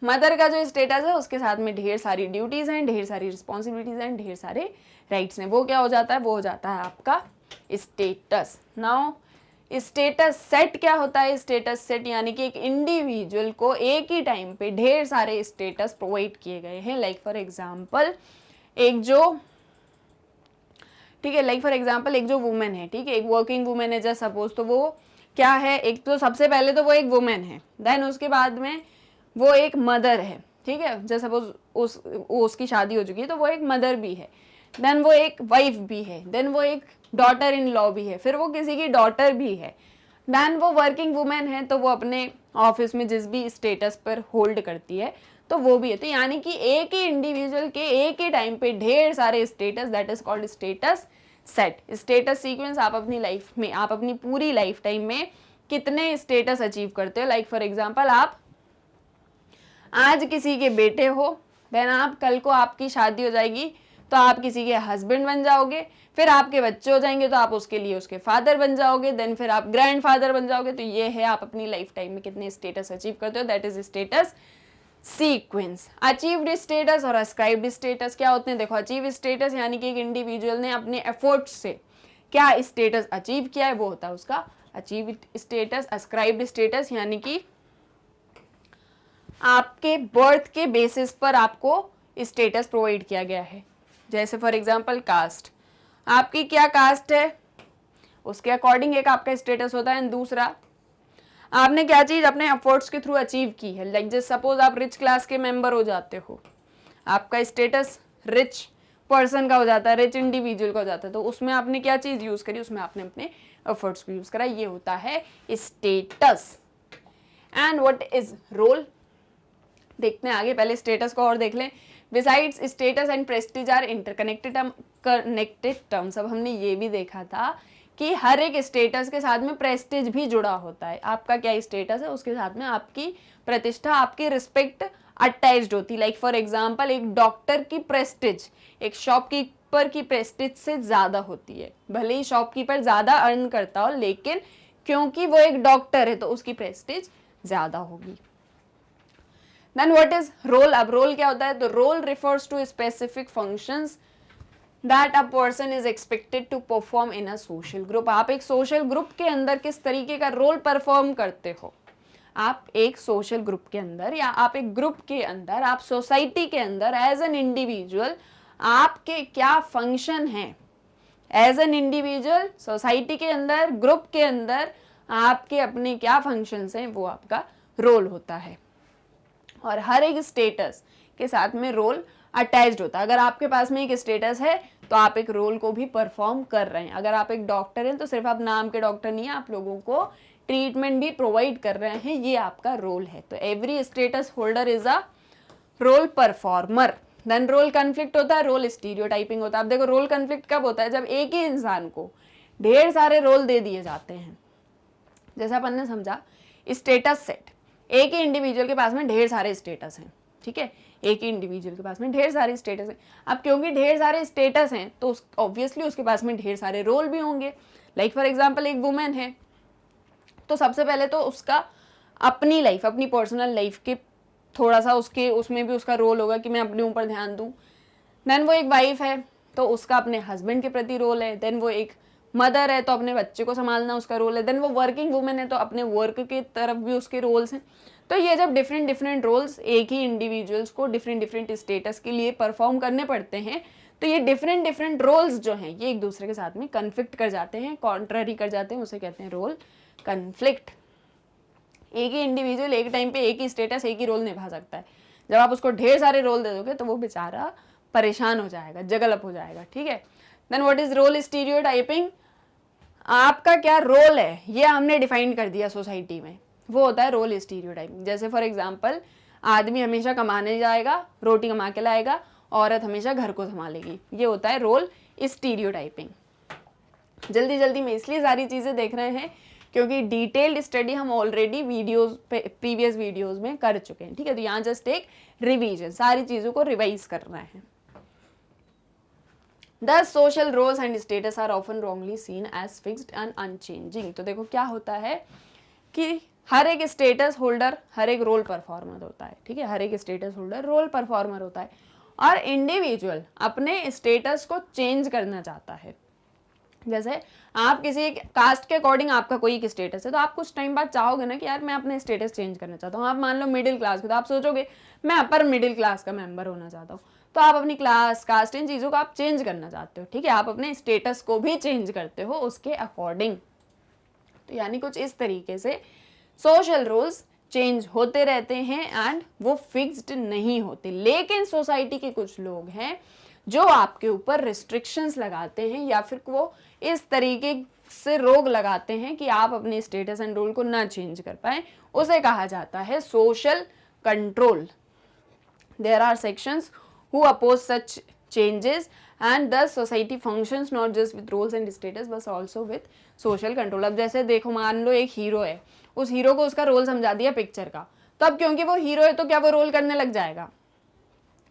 मदर का जो स्टेटस है उसके साथ में ढेर सारी ड्यूटीज हैं, ढेर सारी रिस्पॉन्सिबिलिटीज हैं, ढेर सारे राइट्स हैं। वो क्या हो जाता है? वो हो जाता है आपका स्टेटस। नाउ स्टेटस सेट क्या होता है? स्टेटस सेट यानी कि एक इंडिविजुअल को एक ही टाइम पे ढेर सारे स्टेटस प्रोवाइड किए गए हैं। लाइक फॉर एग्जांपल, एक जो ठीक है। लाइक फॉर एग्जांपल एक जो वुमेन है, ठीक है, एक वर्किंग वुमेन है जस्ट सपोज, तो वो क्या है, एक तो सबसे पहले तो वो एक वुमेन है, देन उसके बाद में वो एक मदर है, ठीक है, जस्ट सपोज उसकी शादी हो चुकी है तो वो एक मदर भी है, देन वो एक वाइफ भी है, देन वो एक डॉटर इन लॉ भी है, फिर वो किसी की डॉटर भी है, देन वो वर्किंग वुमेन है तो वो अपने ऑफिस में जिस भी स्टेटस पर होल्ड करती है तो वो भी है। तो यानी कि एक ही इंडिविजुअल के एक ही टाइम पे ढेर सारे status, that is called status set. Status sequence आप अपनी लाइफ में, आप अपनी पूरी लाइफ टाइम में कितने स्टेटस अचीव करते हो। लाइक फॉर एग्जांपल आप आज किसी के बेटे हो, देन आप कल को आपकी शादी हो जाएगी तो आप किसी के हस्बैंड बन जाओगे, फिर आपके बच्चे हो जाएंगे तो आप उसके लिए उसके फादर बन जाओगे, देन फिर आप ग्रैंड फादर बन जाओगे। तो ये है आप अपनी लाइफ टाइम में कितने स्टेटस अचीव करते हो, that is status sequence. Achieved status और अस्क्राइब्ड स्टेटस क्या होते हैं, देखो अचीव स्टेटस यानी कि एक इंडिविजुअल ने अपने एफर्ट से क्या स्टेटस अचीव किया है, वो होता है उसका अचीव्ड स्टेटस। अस्क्राइब्ड स्टेटस यानी कि आपके बर्थ के बेसिस पर आपको स्टेटस प्रोवाइड किया गया है। जैसे फॉर एग्जांपल कास्ट, आपकी क्या कास्ट है उसके अकॉर्डिंग एक आपका स्टेटस होता है, एंड दूसरा आपने क्या चीज अपने एफर्ट्स के थ्रू अचीव की है। लाइक जस्ट सपोज आप रिच क्लास के मेंबर हो जाते हो, आपका स्टेटस रिच पर्सन का हो जाता है, रिच इंडिविजुअल का हो जाता है, तो उसमें आपने क्या चीज यूज करी, उसमें आपने अपने एफर्ट्स को यूज करा, ये होता है status. And what is role, देखते हैं आगे, पहले स्टेटस को और देख लें। Besides status and prestige are interconnected terms. अब हमने ये भी देखा था कि हर एक स्टेटस के साथ में प्रेस्टीज भी जुड़ा होता है। आपका क्या स्टेटस है उसके साथ में आपकी प्रतिष्ठा, आपकी रिस्पेक्ट अटैच्ड होती। लाइक फॉर एग्जांपल एक डॉक्टर की प्रेस्टीज एक शॉपकीपर की प्रेस्टीज से ज्यादा होती है। भले ही शॉपकीपर ज्यादा अर्न करता हो, लेकिन क्योंकि वो एक डॉक्टर है तो उसकी प्रेस्टीज ज्यादा होगी। देन व्हाट इज रोल, अब रोल क्या होता है, तो role refers to specific functions that a person is expected to perform in a social group. आप एक सोशल ग्रुप के अंदर किस तरीके का रोल परफॉर्म करते हो, आप एक सोशल ग्रुप के अंदर या आप एक ग्रुप के अंदर, आप सोसाइटी के अंदर एज एन इंडिविजुअल आपके क्या फंक्शन हैं, एज एन इंडिविजुअल सोसाइटी के अंदर, ग्रुप के अंदर आपके अपने क्या फंक्शंस हैं, वो आपका रोल होता है। और हर एक स्टेटस के साथ में रोल अटैच्ड होता है। अगर आपके पास में एक स्टेटस है तो आप एक रोल को भी परफॉर्म कर रहे हैं। अगर आप एक डॉक्टर हैं तो सिर्फ आप नाम के डॉक्टर नहीं है, आप लोगों को ट्रीटमेंट भी प्रोवाइड कर रहे हैं, ये आपका रोल है। तो every status holder is a role performer. Then role conflict होता है, रोल स्टीरियोटाइपिंग होता है। अब देखो रोल कन्फ्लिक्ट कब होता है, जब एक ही इंसान को ढेर सारे रोल दे दिए जाते हैं। जैसा अपन ने समझा स्टेटस सेट, एक ही इंडिविजुअल के पास में ढेर सारे स्टेटस हैं, ठीक है, एक ही इंडिविजुअल के पास में ढेर सारे स्टेटस हैं। अब क्योंकि ढेर सारे स्टेटस हैं तो ऑब्वियसली उसके पास में ढेर सारे रोल भी होंगे। लाइक फॉर एग्जांपल एक वुमेन है तो सबसे पहले तो उसका अपनी लाइफ, अपनी पर्सनल लाइफ के थोड़ा सा उसमें भी उसका रोल होगा कि मैं अपने ऊपर ध्यान दूं। देन वो एक वाइफ है तो उसका अपने हस्बैंड के प्रति रोल है। देन वो एक मदर है तो अपने बच्चे को संभालना उसका रोल है। देन वो वर्किंग वुमेन है तो अपने वर्क की तरफ भी उसके रोल्स हैं। तो ये जब डिफरेंट डिफरेंट रोल्स एक ही इंडिविजुअल्स को डिफरेंट डिफरेंट स्टेटस के लिए परफॉर्म करने पड़ते हैं, तो ये डिफरेंट डिफरेंट रोल्स जो हैं ये एक दूसरे के साथ में कन्फ्लिक्ट कर जाते हैं, कॉन्ट्ररी कर जाते हैं, उसे कहते हैं रोल कन्फ्लिक्ट। एक ही इंडिविजुअल एक टाइम पे एक ही स्टेटस, एक ही रोल निभा सकता है। जब आप उसको ढेर सारे रोल दे दोगे तो वो बेचारा परेशान हो जाएगा, जगल अप हो जाएगा, ठीक है। Then what is role stereotyping, आपका क्या रोल है ये हमने डिफाइन कर दिया सोसाइटी में, वो होता है रोल स्टीरियोटाइपिंग। जैसे फॉर एग्जांपल आदमी हमेशा कमाने जाएगा, रोटी कमा के लाएगा, औरत हमेशा घर को संभालेगी, ये होता है रोल स्टीरियोटाइपिंग। जल्दी जल्दी में इसलिए सारी चीजें देख रहे हैं क्योंकि डिटेल्ड स्टडी हम ऑलरेडी वीडियोस प्रीवियस वीडियोस में कर चुके हैं, ठीक है। तो यहाँ जस्ट एक रिवीजन, सारी चीजों को रिवाइज कर रहे हैं। Thus social roles and status are often wrongly seen as fixed and unchanging। तो देखो क्या होता है कि हर एक स्टेटस होल्डर हर एक रोल परफॉर्मर होता है, ठीक है, हर एक स्टेटस होल्डर रोल परफॉर्मर होता है और इंडिविजुअल अपने स्टेटस को चेंज करना चाहता है। जैसे आप किसी एक कास्ट के अकॉर्डिंग आपका कोई एक स्टेटस है तो आप कुछ टाइम बाद चाहोगे ना कि यार मैं अपने स्टेटस चेंज करना चाहता हूँ। आप मान लो मिडिल क्लास के, तो आप सोचोगे मैं अपर मिडिल क्लास का मेंबर होना चाहता हूँ। तो आप अपनी क्लास कास्ट इन चीज़ों को आप चेंज करना चाहते हो, ठीक है, आप अपने स्टेटस को भी चेंज करते हो उसके अकॉर्डिंग। तो यानी कुछ इस तरीके से सोशल रोल्स चेंज होते रहते हैं एंड वो फिक्स्ड नहीं होते। लेकिन सोसाइटी के कुछ लोग हैं जो आपके ऊपर रिस्ट्रिक्शंस लगाते हैं या फिर वो इस तरीके से रोक लगाते हैं कि आप अपने स्टेटस एंड रोल को ना चेंज कर पाए, उसे कहा जाता है social control. There are sections who oppose such changes and the society functions not just with roles and status but also with social control. अब जैसे देखो, मान लो एक हीरो है, उस हीरो को उसका रोल समझा दिया पिक्चर का, तो अब क्योंकि वो हीरो है तो क्या वो रोल करने लग जाएगा?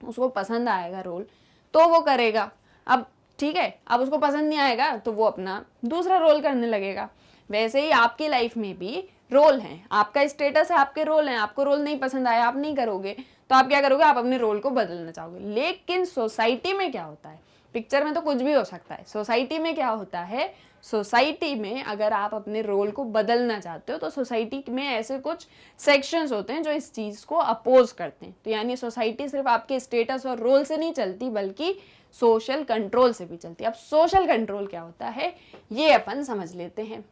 उसको पसंद आएगा रोल तो वो करेगा। अब ठीक है, अब उसको पसंद नहीं आएगा तो वो अपना दूसरा रोल करने लगेगा। वैसे ही आपकी लाइफ में भी रोल हैं, आपका स्टेटस है, आपके रोल हैं, आपको रोल नहीं पसंद आया आप नहीं करोगे तो आप क्या करोगे? आप अपने रोल को बदलना चाहोगे। लेकिन सोसाइटी में क्या होता है? पिक्चर में तो कुछ भी हो सकता है, सोसाइटी में क्या होता है? सोसाइटी में अगर आप अपने रोल को बदलना चाहते हो तो सोसाइटी में ऐसे कुछ सेक्शंस होते हैं जो इस चीज़ को अपोज करते हैं। तो यानी सोसाइटी सिर्फ आपके स्टेटस और रोल से नहीं चलती बल्कि सोशल कंट्रोल से भी चलती है। अब सोशल कंट्रोल क्या होता है ये अपन समझ लेते हैं।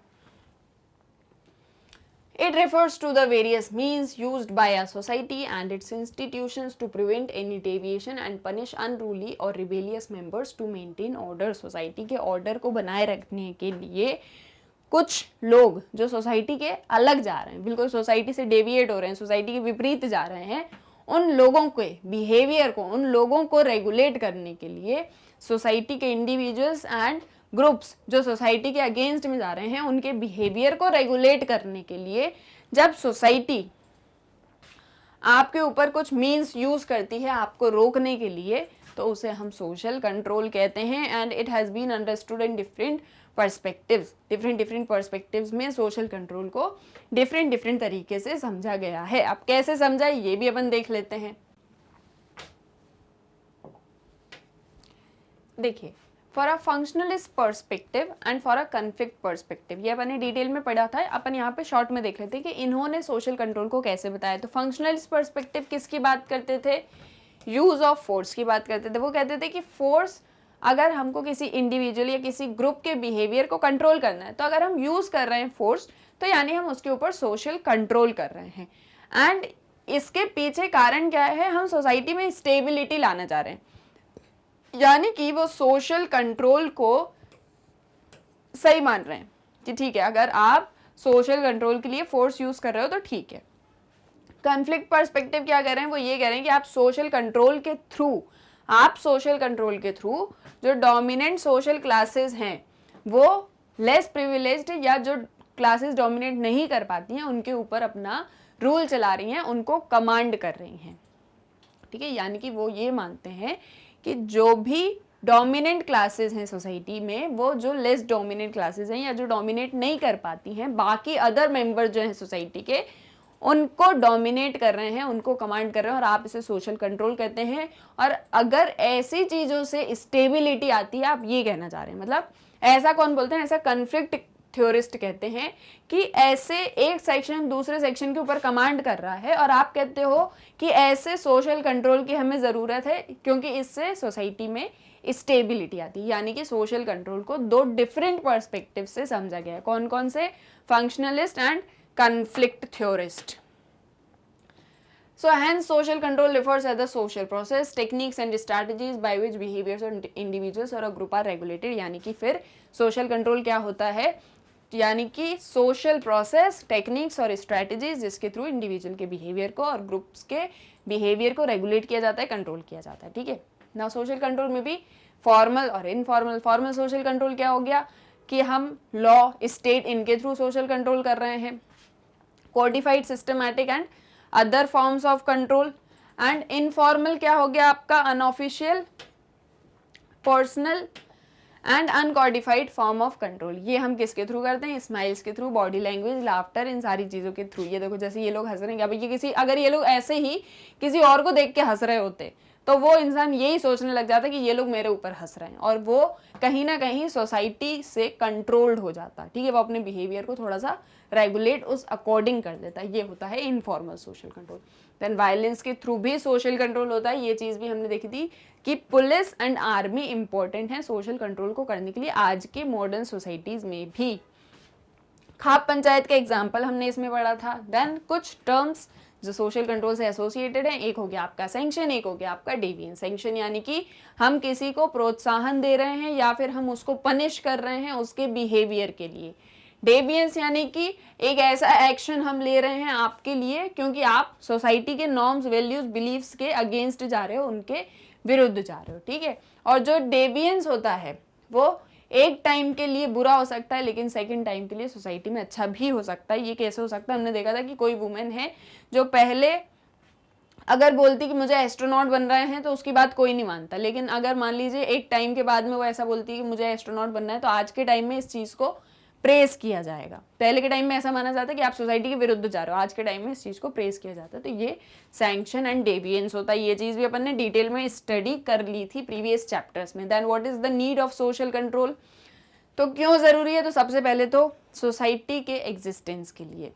It refers to the various means used by a society and its institutions to prevent any deviation and punish unruly or rebellious members to maintain order। Society के ऑर्डर को बनाए रखने के लिए कुछ लोग जो सोसाइटी के अलग जा रहे हैं, बिल्कुल सोसाइटी से डेविएट हो रहे हैं, सोसाइटी के विपरीत जा रहे हैं, उन लोगों के बिहेवियर को, उन लोगों को रेगुलेट करने के लिए सोसाइटी के इंडिविजुअल्स एंड ग्रुप्स जो सोसाइटी के अगेंस्ट में जा रहे हैं उनके बिहेवियर को रेगुलेट करने के लिए जब सोसाइटी आपके ऊपर कुछ मीन्स यूज करती है आपको रोकने के लिए तो उसे हम सोशल कंट्रोल कहते हैं। And it has been understood in different perspectives. Different perspectives में सोशल कंट्रोल को डिफरेंट तरीके से समझा गया है। अब कैसे समझा ये भी अपन देख लेते हैं। देखिए, for a functionalist perspective and for a conflict perspective, ये अपन ने डिटेल में पढ़ा था, अपन यहाँ पे शॉर्ट में देख लेते हैं कि इन्होंने सोशल कंट्रोल को कैसे बताया। तो फंक्शनलिस्ट पर्सपेक्टिव किसकी बात करते थे? यूज ऑफ फोर्स की बात करते थे। वो कहते थे कि फोर्स अगर हमको किसी इंडिविजुअल या किसी ग्रुप के बिहेवियर को कंट्रोल करना है तो अगर हम यूज कर रहे हैं फोर्स तो यानी हम उसके ऊपर सोशल कंट्रोल कर रहे हैं। एंड इसके पीछे कारण क्या है? हम सोसाइटी में स्टेबिलिटी लाना चाह रहे हैं, यानी कि वो सोशल कंट्रोल को सही मान रहे हैं कि ठीक है अगर आप सोशल कंट्रोल के लिए फोर्स यूज कर रहे हो तो ठीक है। कॉन्फ्लिक्ट पर्सपेक्टिव क्या कर रहे हैं? वो ये कह रहे हैं कि आप सोशल कंट्रोल के थ्रू जो डोमिनेंट सोशल क्लासेस हैं वो लेस प्रिविलेज्ड या जो क्लासेस डोमिनेट नहीं कर पाती हैं उनके ऊपर अपना रूल चला रही हैं, उनको कमांड कर रही हैं, ठीक है। यानी कि वो ये मानते हैं कि जो भी डोमिनेंट क्लासेस हैं सोसाइटी में वो जो लेस डोमिनेंट क्लासेस हैं या जो डोमिनेट नहीं कर पाती हैं, बाकी अदर मेंबर जो हैं सोसाइटी के उनको डोमिनेट कर रहे हैं, उनको कमांड कर रहे हैं और आप इसे सोशल कंट्रोल कहते हैं। और अगर ऐसी चीज़ों से स्टेबिलिटी आती है, आप ये कहना चाह रहे हैं, मतलब ऐसा कौन बोलते हैं? ऐसा कन्फ्लिक्ट थ्योरिस्ट कहते हैं कि ऐसे एक सेक्शन दूसरे सेक्शन के ऊपर कमांड कर रहा है और आप कहते हो कि ऐसे सोशल कंट्रोल की हमें ज़रूरत है क्योंकि इससे सोसाइटी में स्टेबिलिटी आती है। यानी कि सोशल कंट्रोल को दो डिफरेंट पर्सपेक्टिव से समझा गया है। कौन कौन से? Functionalist and conflict theorist। So hence social control refers as the social process, techniques and strategies by which behaviors of individuals or a group are regulated। यानी कि फिर social control क्या होता है? यानी कि social process, techniques और strategies जिसके थ्रू इंडिविजुअल के बिहेवियर को और ग्रुप्स के बिहेवियर को रेगुलेट किया जाता है, कंट्रोल किया जाता है, ठीक है ना। सोशल कंट्रोल में भी फॉर्मल और इनफॉर्मल। फॉर्मल सोशल कंट्रोल क्या हो गया कि हम लॉ, स्टेट, इनके थ्रू सोशल कंट्रोल कर रहे हैं। Codified, systematic and other forms of control. And informal क्या हो गया आपका? Unofficial, personal and uncodified form of control. ये हम किसके थ्रू करते हैं? स्माइल्स के थ्रू, बॉडी लैंग्वेज, लाफ्टर, इन सारी चीज़ों के थ्रू। ये देखो जैसे ये लोग हंस रहे हैं, अब ये किसी, अगर ये लोग ऐसे ही किसी और को देख के हंस रहे होते तो वो इंसान यही सोचने लग जाता है कि ये लोग मेरे ऊपर हंस रहे हैं, और वो कहीं ना कहीं सोसाइटी से कंट्रोल्ड हो जाता है, ठीक है। वो अपने बिहेवियर को थोड़ा सा रेगुलेट उस अकॉर्डिंग कर देता है। ये होता है informal social control. Then violence के थ्रू भी सोशल कंट्रोल होता है। ये चीज़ भी हमने देखी थी कि पुलिस एंड आर्मी इंपॉर्टेंट है सोशल कंट्रोल को करने के लिए आज के मॉडर्न सोसाइटीज़ में भी। खाप पंचायत का एग्जाम्पल हमने इसमें पढ़ा था। देन कुछ टर्म्स जो सोशल कंट्रोल से एसोसिएटेड है, एक हो गया आपका सैंक्शन, एक हो गया आपका डेविएंस। सैंक्शन यानी कि हम किसी को प्रोत्साहन दे रहे हैं या फिर हम उसको पनिश कर रहे हैं उसके बिहेवियर के लिए। डेविएंस यानी कि एक ऐसा एक्शन हम ले रहे हैं आपके लिए क्योंकि आप सोसाइटी के नॉर्म्स, वैल्यूज, बिलीव्स के अगेंस्ट जा रहे हो, उनके विरुद्ध जा रहे हो, ठीक है। और जो डेविएंस होता है वो एक टाइम के लिए बुरा हो सकता है लेकिन सेकंड टाइम के लिए सोसाइटी में अच्छा भी हो सकता है। ये कैसे हो सकता है? हमने देखा था कि कोई वुमेन है जो पहले अगर बोलती कि मुझे एस्ट्रोनॉट बन रहे हैं तो उसकी बात कोई नहीं मानता, लेकिन अगर मान लीजिए एक टाइम के बाद में वो ऐसा बोलती है कि मुझे एस्ट्रोनॉट बनना है, तो आज के टाइम में इस चीज़ को प्रेस किया जाएगा। पहले के टाइम में ऐसा माना जाता है कि आप सोसाइटी के विरुद्ध जा रहे हो, आज के टाइम में इस चीज़ को प्रेस किया जाता है। तो ये सैंक्शन एंड डेविएंस होता है। ये चीज़ भी अपन ने डिटेल में स्टडी कर ली थी प्रीवियस चैप्टर्स में। Then what is the need of social control? तो क्यों ज़रूरी है? तो सबसे पहले तो सोसाइटी के एग्जिस्टेंस के लिए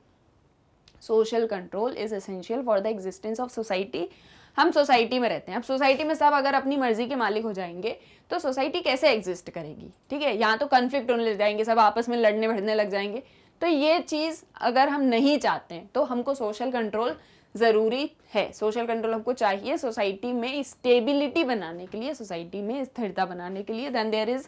social control is essential for the existence of society. हम सोसाइटी में रहते हैं, अब सोसाइटी में सब अगर अपनी मर्जी के मालिक हो जाएंगे तो सोसाइटी कैसे एग्जिस्ट करेगी, ठीक है। यहाँ तो कन्फ्लिक्ट होने लग जाएंगे, सब आपस में लड़ने भिड़ने लग जाएंगे। तो ये चीज़ अगर हम नहीं चाहते हैं तो हमको सोशल कंट्रोल ज़रूरी है। सोशल कंट्रोल हमको चाहिए सोसाइटी में स्टेबिलिटी बनाने के लिए, सोसाइटी में स्थिरता बनाने के लिए। Then there is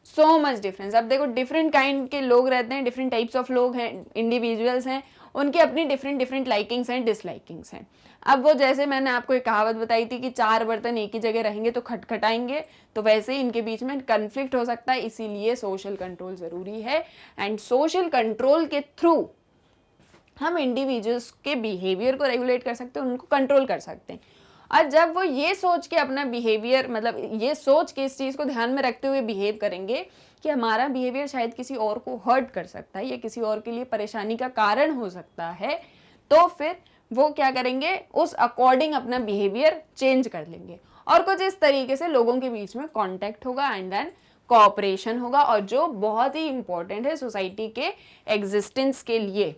so much difference. अब देखो डिफरेंट काइंड के लोग रहते हैं, डिफरेंट टाइप्स ऑफ लोग हैं, इंडिविजुअल्स हैं, उनकी अपनी डिफरेंट लाइकिंग्स हैं, डिसलाइकिंग्स हैं। अब वो जैसे मैंने आपको एक कहावत बताई थी कि 4 बर्तन एक ही जगह रहेंगे तो खटखटाएंगे, तो वैसे ही इनके बीच में कन्फ्लिक्ट हो सकता है। इसीलिए सोशल कंट्रोल ज़रूरी है। एंड सोशल कंट्रोल के थ्रू हम इंडिविजुअल्स के बिहेवियर को रेगुलेट कर सकते हैं, उनको कंट्रोल कर सकते हैं। और जब वो ये सोच के अपना बिहेवियर, मतलब ये सोच के इस चीज़ को ध्यान में रखते हुए बिहेव करेंगे कि हमारा बिहेवियर शायद किसी और को हर्ट कर सकता है या किसी और के लिए परेशानी का कारण हो सकता है, तो फिर वो क्या करेंगे, उस अकॉर्डिंग अपना बिहेवियर चेंज कर लेंगे। और कुछ इस तरीके से लोगों के बीच में कॉन्टैक्ट होगा एंड देन कोऑपरेशन होगा, और जो बहुत ही इंपॉर्टेंट है सोसाइटी के एग्जिस्टेंस के लिए।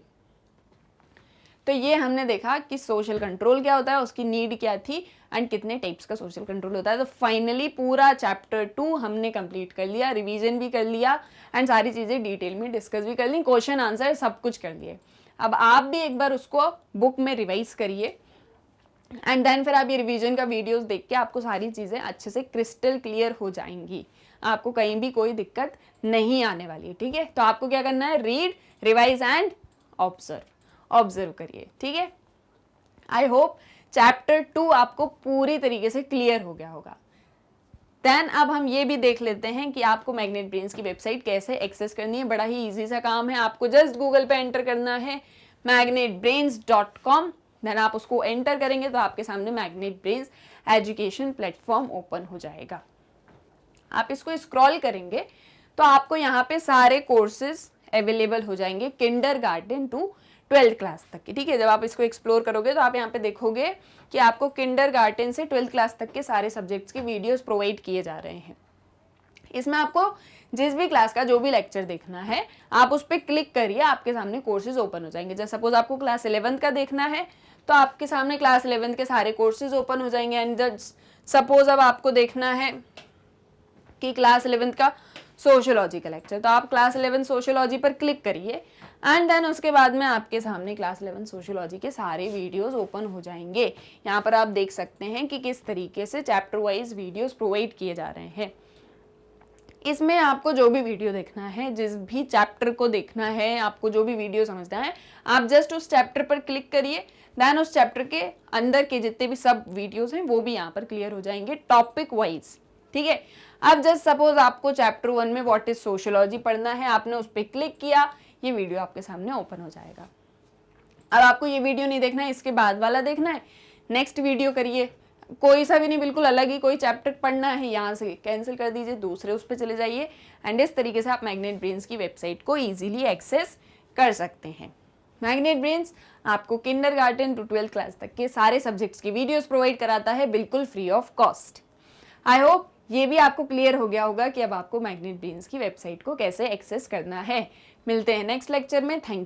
तो ये हमने देखा कि सोशल कंट्रोल क्या होता है, उसकी नीड क्या थी एंड कितने टाइप्स का सोशल कंट्रोल होता है। तो फाइनली पूरा चैप्टर 2 हमने कंप्लीट कर लिया, रिवीजन भी कर लिया एंड सारी चीज़ें डिटेल में डिस्कस भी कर ली, क्वेश्चन आंसर सब कुछ कर लिए। अब आप भी एक बार उसको बुक में रिवाइज करिए एंड देन फिर आप ये रिवीजन का वीडियोस देख के आपको सारी चीज़ें अच्छे से क्रिस्टल क्लियर हो जाएंगी, आपको कहीं भी कोई दिक्कत नहीं आने वाली है, ठीक है। तो आपको क्या करना है, रीड, रिवाइज एंड ऑब्जर्व करिए, ठीक है। आई होप चैप्टर 2 आपको पूरी तरीके से क्लियर हो गया होगा। देन अब हम ये भी देख लेते हैं कि आपको मैग्नेट ब्रेन्स की वेबसाइट कैसे एक्सेस करनी है। बड़ा ही इजी सा काम है, आपको जस्ट गूगल पे एंटर करना है magnetbrains.com। देन आप उसको एंटर करेंगे तो आपके सामने magnet brains education platform open हो जाएगा। आप इसको स्क्रॉल करेंगे तो आपको यहाँ पे सारे कोर्सेज अवेलेबल हो जाएंगे किंडरगार्टन टू 12th क्लास तक के, ठीक है। जब आप इसको एक्सप्लोर करोगे तो आप यहाँ पे देखोगे कि आपको किंडरगार्टन से 12th क्लास तक के सारे सब्जेक्ट्स के वीडियोस प्रोवाइड किए जा रहे हैं। इसमें आपको जिस भी क्लास का जो भी लेक्चर देखना है आप उस पर क्लिक करिए, आपके सामने कोर्सेज ओपन हो जाएंगे। जैसे सपोज आपको क्लास 11th का देखना है तो आपके सामने क्लास 11th के सारे कोर्सेज ओपन हो जाएंगे। एंड सपोज अब आपको देखना है कि क्लास 11th का सोशियोलॉजी का लेक्चर, तो आप क्लास 11 सोशियोलॉजी पर क्लिक करिए एंड देन उसके बाद में आपके सामने क्लास 11 सोशियोलॉजी के सारे वीडियोस ओपन हो जाएंगे। यहाँ पर आप देख सकते हैं कि किस तरीके से चैप्टर वाइज वीडियोस प्रोवाइड किए जा रहे हैं। इसमें आपको जो भी वीडियो देखना है, जिस भी चैप्टर को देखना है, आपको जो भी वीडियो समझना है, आप जस्ट उस चैप्टर पर क्लिक करिए। देन उस चैप्टर के अंदर के जितने भी सब वीडियोस हैं वो भी यहाँ पर क्लियर हो जाएंगे टॉपिक वाइज, ठीक है। अब जस्ट सपोज आपको चैप्टर 1 में व्हाट इज सोशियोलॉजी पढ़ना है, आपने उस पर क्लिक किया, ये वीडियो आपके सामने ओपन हो जाएगा। अब आपको ये वीडियो नहीं देखना है, इसके बाद वाला देखना है, नेक्स्ट वीडियो करिए, कोई सा भी नहीं, बिल्कुल अलग ही कोई चैप्टर पढ़ना है, यहाँ से कैंसिल कर दीजिए, दूसरे उस पर चले जाइए। एंड इस तरीके से आप मैग्नेट ब्रेन्स की वेबसाइट को ईजिली एक्सेस कर सकते हैं। मैग्नेट ब्रेन्स आपको किंडरगार्टन टू 12th क्लास तक के सारे सब्जेक्ट्स की वीडियोस प्रोवाइड कराता है बिल्कुल free of cost. I hope ये भी आपको क्लियर हो गया होगा कि अब आपको मैग्नेट ब्रेन्स की वेबसाइट को कैसे एक्सेस करना है। मिलते हैं नेक्स्ट लेक्चर में। Thank you.